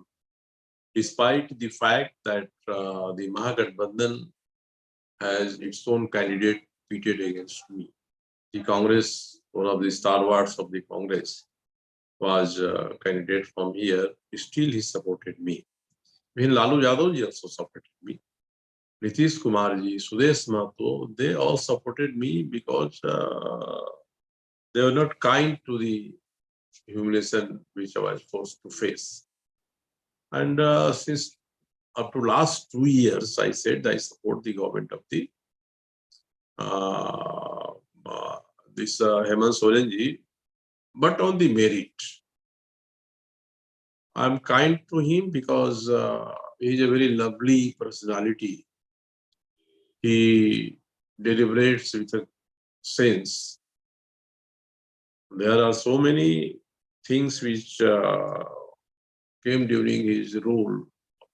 despite the fact that the Mahagathbandhan has its own candidate pitted against me. The Congress, one of the stalwarts of the Congress, was a candidate from here. Still, he supported me. Even Lalu Yadavji also supported me. Nitish Kumarji, Sudesh Mahato, they all supported me because they were not kind to the humiliation which I was forced to face. And since up to last 2 years, I said I support the government of the Hemant Sorenji, but on the merit. I'm kind to him because he is a very lovely personality. He deliberates with a sense. There are so many things which came during his rule,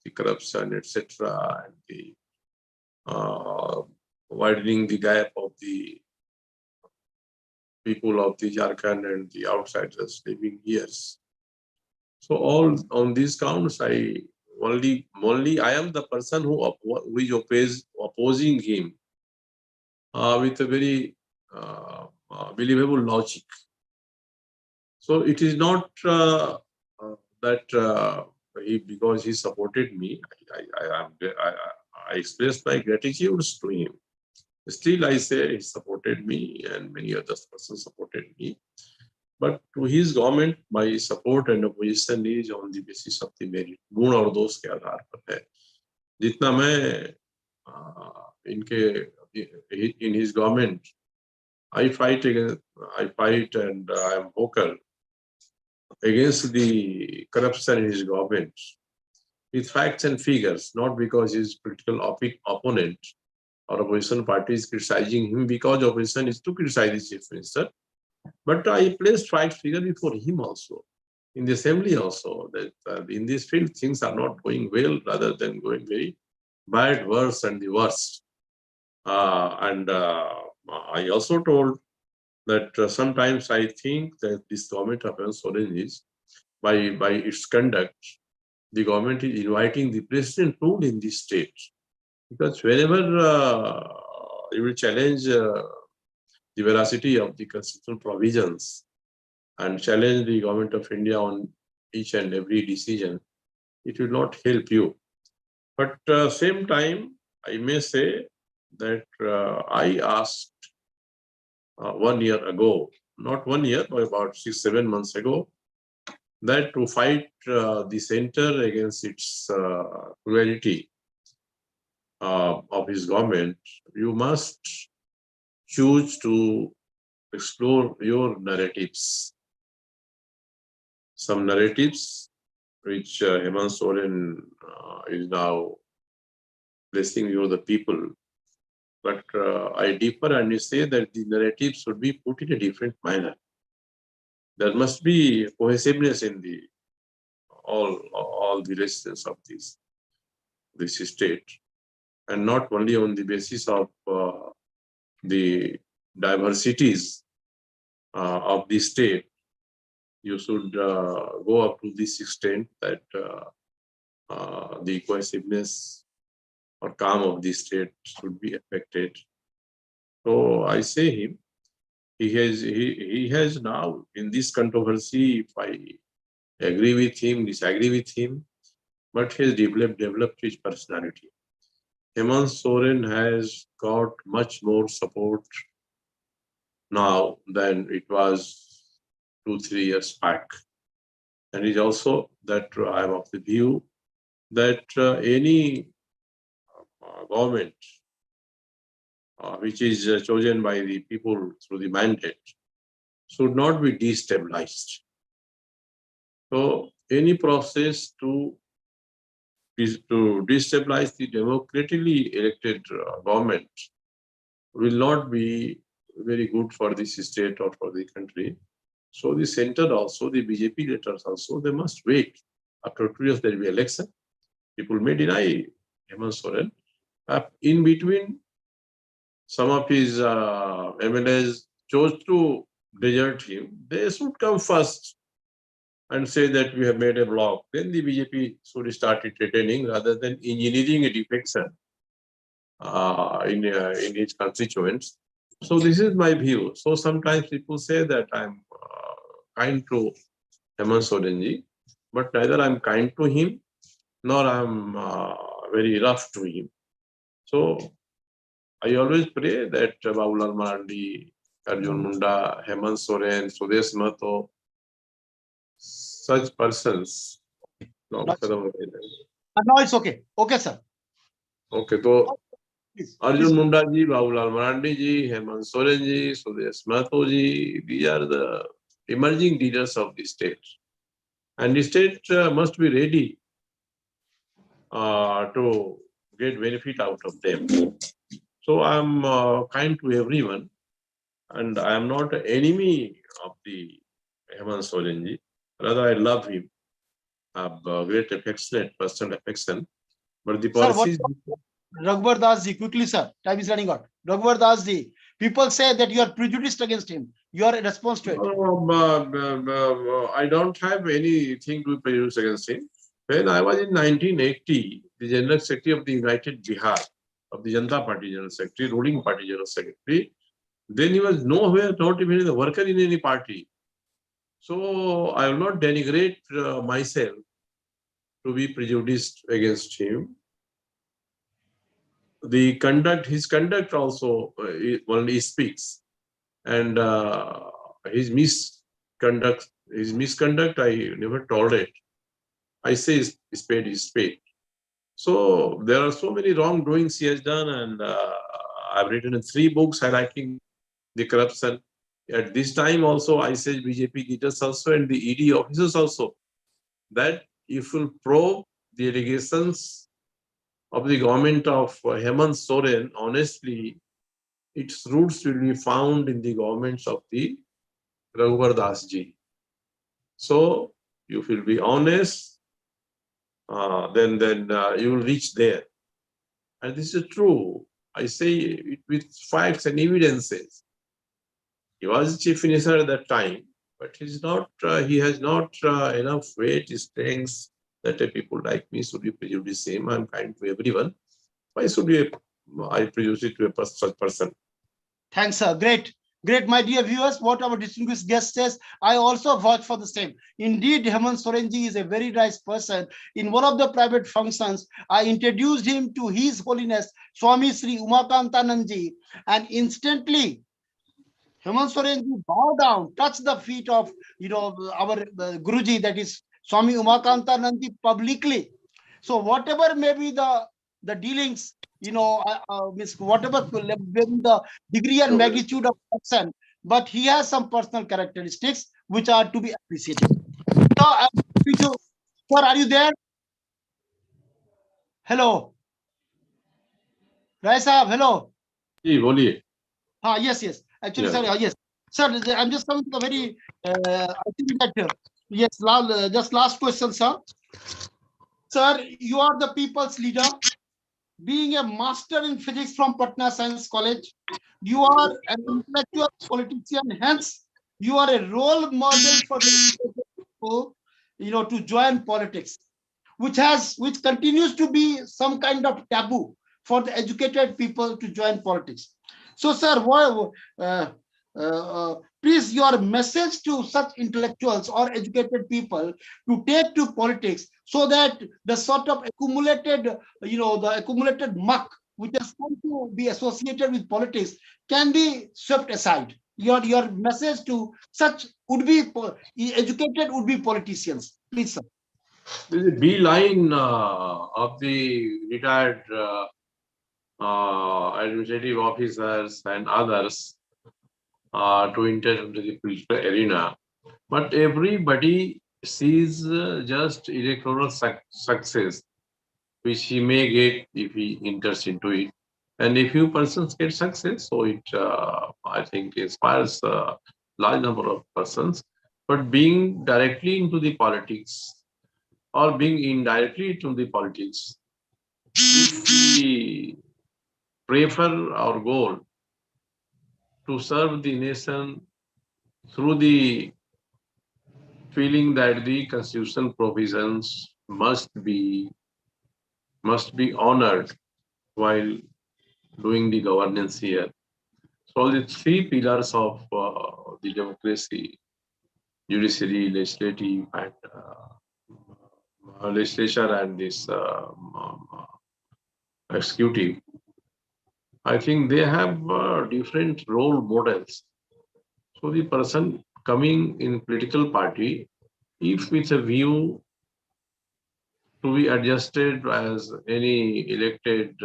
the corruption, etc., and the widening the gap of the people of the Jharkhand and the outsiders living here. So all on these counts, I am the person who is opposing him with a very believable logic. So it is not that because he supported me, I expressed my gratitude to him. Still, I say he supported me, and many other persons supported me. But to his government, my support and opposition is on the basis of the merit. गुण और दोष के आधार पर है. जितना मैं in his government, I fight and I am vocal against the corruption in his government with facts and figures, not because his political opponent or opposition party is criticizing him because opposition is to criticize the chief minister. But I placed right figure before him also, in the assembly also, that in this field things are not going well, rather than going very bad, worse, and the worst. I also told that sometimes I think that this government of Soren is, by its conduct, the government is inviting the president rule in this state. Because whenever you will challenge the veracity of the constitutional provisions and challenge the government of India on each and every decision, it will not help you. But same time, I may say that I asked 1 year ago, not 1 year, but about 6-7 months ago, that to fight the center against its cruelty of his government, you must choose to explore your narratives. Some narratives which Hemant Soren is now placing before the people. But I differ and you say that the narratives should be put in a different manner. There must be cohesiveness in the all the residents of this state, and not only on the basis of the diversities of the state. You should go up to this extent that the cohesiveness or calm of the state should be affected. So I say him, he has now in this controversy, if I agree with him, disagree with him, but he has developed his personality. Hemant Soren has got much more support now than it was 2-3 years back. And it's also that I am of the view that any government which is chosen by the people through the mandate should not be destabilized. So any process to destabilize the democratically elected government will not be very good for this state or for the country. So the center also, the BJP leaders also, they must wait. After 2 years, there will be election. People may deny Hemant Soren. In between, some of his MLAs chose to desert him. They should come first and say that we have made a block, then the BJP should start entertaining rather than engineering a defection in its constituents. So this is my view. So sometimes people say that I'm kind to Hemant Sorenji, but neither I'm kind to him nor I'm very rough to him. So I always pray that Babulal Marandi, Arjun Munda, Hemant Soren, Sudesh Mato, such persons. No, No, it's okay. Okay, sir. okay, so Please. Arjun Munda ji, Babulal Marandi ji, Hemant Soren ji, Sudesh Mato ji, these are the emerging leaders of the state. And the state must be ready to get benefit out of them. So I'm kind to everyone, and I am not an enemy of the Hemant Sorenji. Rather, I love him. I have great affection, personal affection. But the Sir, policies. Raghubar Das ji, quickly, sir. Time is running out. Raghubar Das ji, people say that you are prejudiced against him. Your response to it. I don't have anything to be prejudiced against him. When I was in 1980, the General Secretary of the United Bihar, of the Janata Party General Secretary, ruling party General Secretary, then he was nowhere, not even a worker in any party. So I will not denigrate myself to be prejudiced against him. The conduct, his conduct also only speaks, and his misconduct, I never tolerate. I say spade is spade. So there are so many wrongdoings he has done, and I've written 3 books highlighting the corruption. At this time also, I say BJP leaders also and the ED officers also that if you probe the allegations of the government of Hemant Soren, honestly, its roots will be found in the governments of the Raghubar Das ji. So if you will be honest, then you will reach there. And this is true. I say it with facts and evidences. He was chief minister at that time, but he's not. He has not enough weight, strengths that people like me should be prejudiced him. I'm kind to everyone. Why should I prejudice it to such person? Thanks, sir. Great. Great, my dear viewers. What our distinguished guest says, I also vouch for the same. Indeed, Hemant Sorenji is a very nice person. In one of the private functions, I introduced him to His Holiness Swami Sri Umakantanandji, and instantly Hemant Sorenji bowed down, touched the feet of our Guruji, that is Swami Umakantanandji, publicly. So whatever may be the dealings, whatever the degree and magnitude of person, but he has some personal characteristics which are to be appreciated. So, sir, are you there? Hello, Rai Sahab, hello. Ji, boliye. Yes. Actually, Yeah. sir, yes. Sir, I'm just coming to the very, I think that, yes, just last question, sir. Sir, you are the people's leader. Being a master in physics from Patna Science College, you are an intellectual politician. Hence, you are a role model for the people, to join politics, which continues to be some kind of taboo for the educated people to join politics. So, sir, please, your message to such intellectuals or educated people to take to politics, so that the sort of accumulated muck which has come to be associated with politics can be swept aside. Your message to such educated would be politicians, please, sir. This is a beeline of the retired administrative officers and others to enter into the political arena. But everybody sees just electoral success, which he may get if he enters into it. And a few persons get success, so it, I think, inspires a large number of persons. But being directly into the politics or being indirectly into the politics, if we prefer our goal to serve the nation through the feeling that the constitutional provisions must be honored while doing the governance here. So the three pillars of the democracy, judiciary, legislative, and legislature, and this executive, I think they have different role models. So the person coming in political party, if with a view to be adjusted as any elected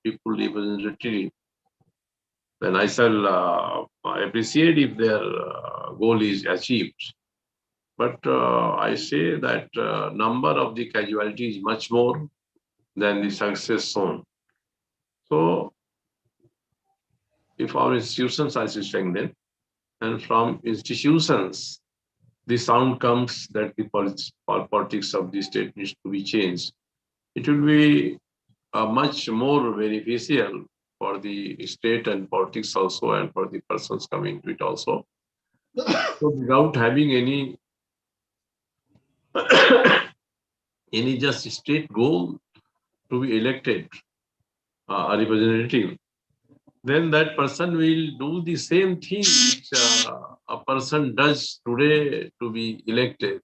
people representative, then I shall appreciate if their goal is achieved. But I say that number of the casualty is much more than the success shown. So if our institutions are strengthened, and from institutions, the sound comes that the politics of the state needs to be changed, it will be much more beneficial for the state and politics also, and for the persons coming to it also. So without having any any just state goal to be elected a representative, then that person will do the same thing which a person does today to be elected.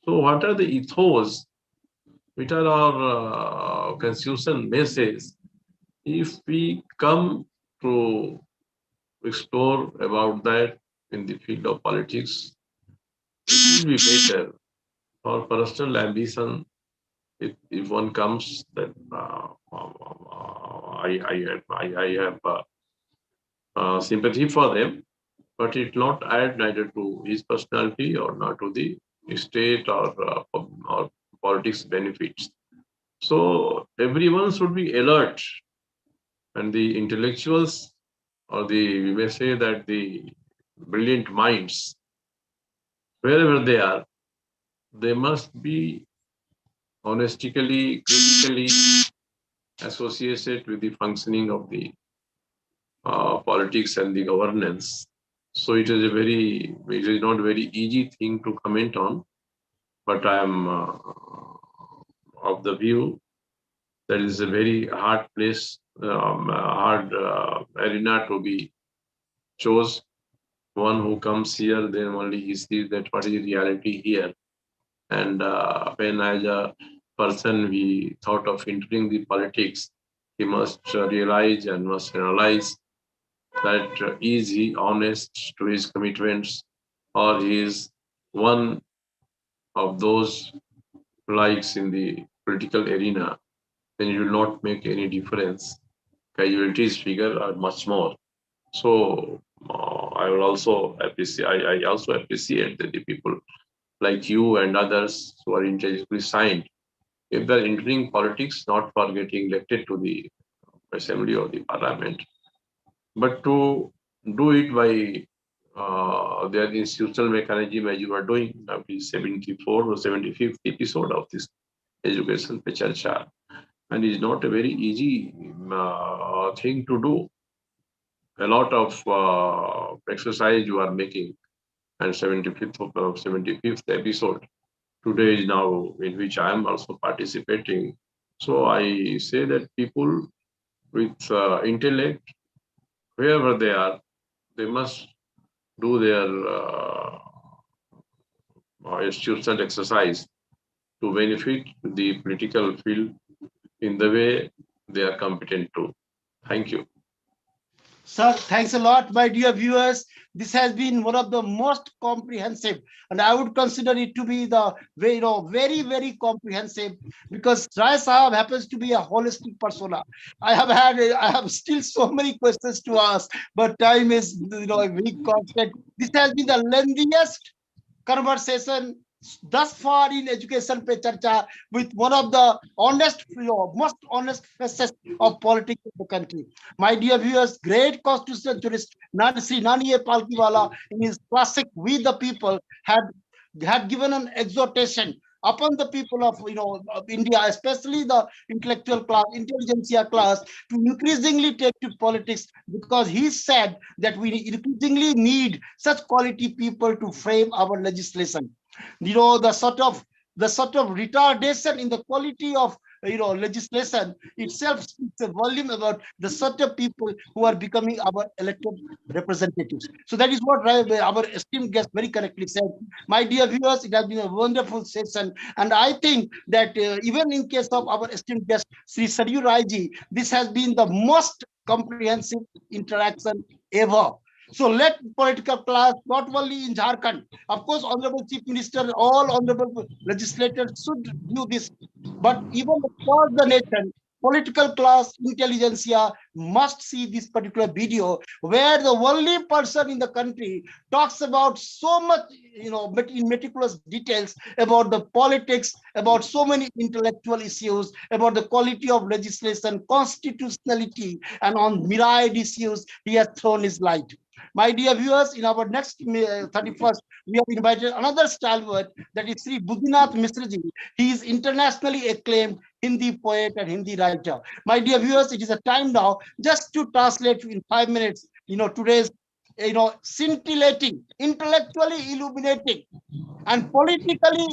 So what are the ethos, which are our constitution message? If we come to explore about that in the field of politics, it will be better. For personal ambition, if one comes, then I have sympathy for them, but it not add neither to his personality or not to the state or politics benefits. So everyone should be alert, and the intellectuals, or we may say that the brilliant minds, wherever they are, they must be honestically, critically associated with the functioning of the politics and the governance. So it is not a very easy thing to comment on, but I am of the view that is a very hard place, hard arena to be chose. One who comes here, then only he sees that what is the reality here. And when as a person we thought of entering the politics, he must realize and must analyze that is he honest to his commitments, or he is one of those likes in the political arena, then it will not make any difference. Casualties figure are much more. So I will also appreciate. I also appreciate that the people like you and others who are intellectually signed, if they're entering politics, not for getting elected to the assembly or the parliament, but to do it by their institutional mechanism, as you are doing now, the 74th or 75th episode of this education Pe Charcha. And it's not a very easy thing to do. A lot of exercise you are making, and 75th episode today is now in which I am also participating. So I say that people with intellect, wherever they are, they must do their institutional exercise to benefit the political field in the way they are competent to. Thank you. Sir, thanks a lot, my dear viewers. This has been one of the most comprehensive, and I would consider it to be the very, very comprehensive, because Rai Sahab happens to be a holistic persona. I have still so many questions to ask, but time is a very constant. This has been the lengthiest conversation thus far in Education Pe Charcha with one of the most honest faces of politics in the country. My dear viewers, great constitutional jurist Sri Nani Palkiwala in his classic We the People had given an exhortation upon the people of of India, especially the intellectual class, intelligentsia class, to increasingly take to politics, because he said that we increasingly need such quality people to frame our legislation. The sort of retardation in the quality of legislation itself speaks a volume about the sort of people who are becoming our elected representatives. So that is what our esteemed guest very correctly said. My dear viewers, it has been a wonderful session, and I think that even in case of our esteemed guest Sri Saryu Rai ji, this has been the most comprehensive interaction ever. So let political class, not only in Jharkhand, of course, Honorable Chief Minister, all honorable legislators should do this, but even across the nation, political class, intelligentsia must see this particular video where the only person in the country talks about so much, but in meticulous details about the politics, about so many intellectual issues, about the quality of legislation, constitutionality, and on myriad issues, he has thrown his light. My dear viewers, in our next 31st, we have invited another stalwart, that is Sri Buddhinath Misraji. He is internationally acclaimed Hindi poet and Hindi writer. My dear viewers, it is a time now just to translate in 5 minutes, today's, scintillating, intellectually illuminating, and politically,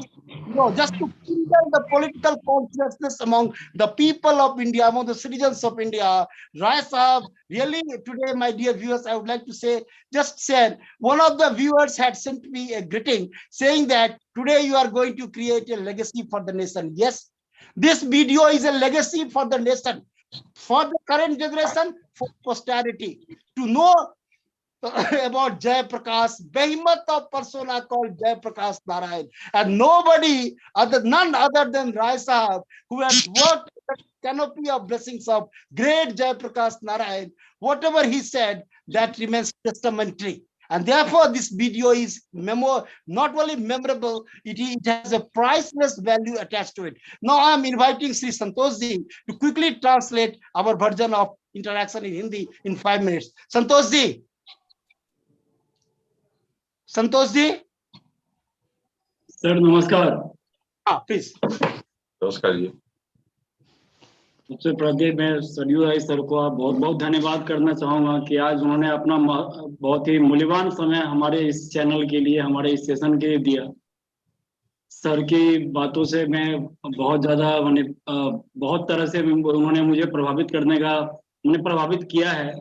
just to kindle the political consciousness among the people of India, among the citizens of India. Rai Sahab, really today, my dear viewers, I would like to say, just said, one of the viewers had sent me a greeting saying that today you are going to create a legacy for the nation. Yes, this video is a legacy for the nation, for the current generation, for posterity, to know about Jay Prakash, behemoth of persona called Jay Prakash Narayan, and none other than Rai Sahab, who has worked the canopy of blessings of great Jay Prakash Narayan. Whatever he said, that remains testamentary. And therefore, this video is not only memorable, it has a priceless value attached to it. Now, I am inviting Sri Santoshji to quickly translate our version of interaction in Hindi in 5 minutes. Santoshji. Santosh ji, sir नमस्कार। Please. नमस्कार जी। सबसे पहले मैं सरयू राय sir को बहुत बहुत धन्यवाद करना चाहूंगा कि आज उन्होंने अपना बहुत ही मूल्यवान समय हमारे इस चैनल के लिए, हमारे इस सेशन के लिए दिया। सर की बातों से मैं बहुत ज्यादा बहुत तरह से उन्होंने मुझे प्रभावित किया है।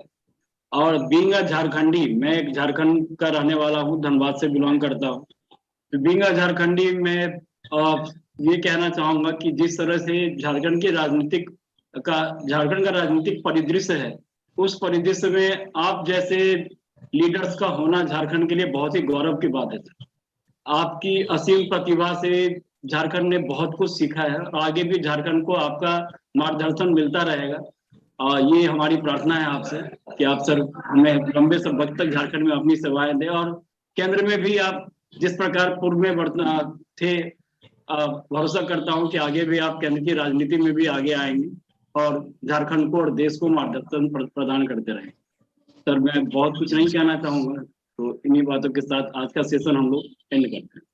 और बीइंग अ झारखंडी, मैं एक झारखंड का रहने वाला हूँ, धनबाद से बिलोंग करता हूँ। तो बीइंग अ झारखंडी मैं ये कहना चाहूंगा कि जिस तरह से झारखंड का राजनीतिक परिदृश्य है, उस परिदृश्य में आप जैसे लीडर्स का होना झारखंड के लिए बहुत ही गौरव की बात है। आपकी असीम प्रतिभा से झारखंड ने बहुत कुछ सीखा है और आगे भी झारखंड को आपका मार्गदर्शन मिलता रहेगा। ये हमारी प्रार्थना है आपसे कि आप सर हमें लंबे वक्त तक झारखंड में अपनी सेवाएं दें, और केंद्र में भी आप जिस प्रकार पूर्व में थे, भरोसा करता हूं कि आगे भी आप केंद्र की राजनीति में भी आगे आएंगे और झारखंड को और देश को मार्गदर्शन प्रदान करते रहें। सर मैं बहुत कुछ नहीं कहना चाहूंगा, तो इन्हीं बातों के साथ आज का सेशन हम लोग एंड करते हैं।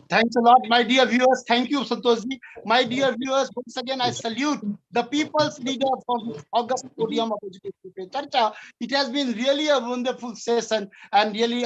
Thanks a lot, my dear viewers. Thank you, Santoshji. My dear viewers, once again, I salute the people's leader from this August podium of education, Pe Charcha. It has been really a wonderful session, and really,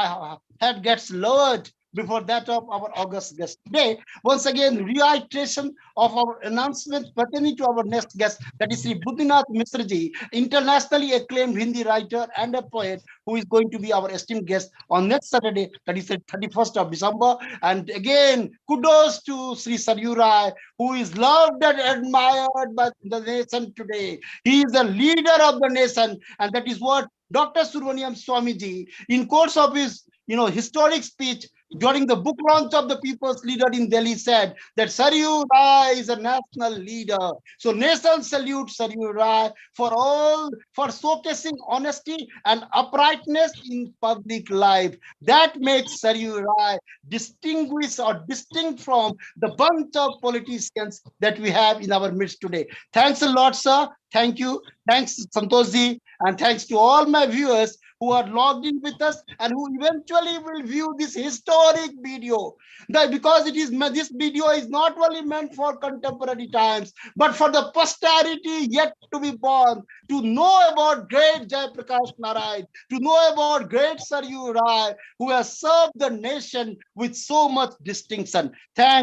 my head gets lowered before that of our August guest today. Once again, reiteration of our announcement pertaining to our next guest, that is Sri Buddhinath Misraji, internationally acclaimed Hindi writer and a poet, who is going to be our esteemed guest on next Saturday, that is the 31st of December. And again, kudos to Sri Saryu Rai, who is loved and admired by the nation today. He is the leader of the nation, and that is what Dr. Subramaniam Swamiji, in course of his historic speech during the book launch of the People's Leader in Delhi, said that Saryu Rai is a national leader. So nation salutes Saryu Rai for showcasing honesty and uprightness in public life. That makes Saryu Rai distinct from the bunch of politicians that we have in our midst today. Thanks a lot, sir. Thank you. Thanks, Santoshji. And thanks to all my viewers who are logged in with us and who eventually will view this historic video. That because this video is not only meant for contemporary times, but for the posterity yet to be born, to know about great Jai Prakash Narayan, to know about great Saryu Rai, who has served the nation with so much distinction. Thank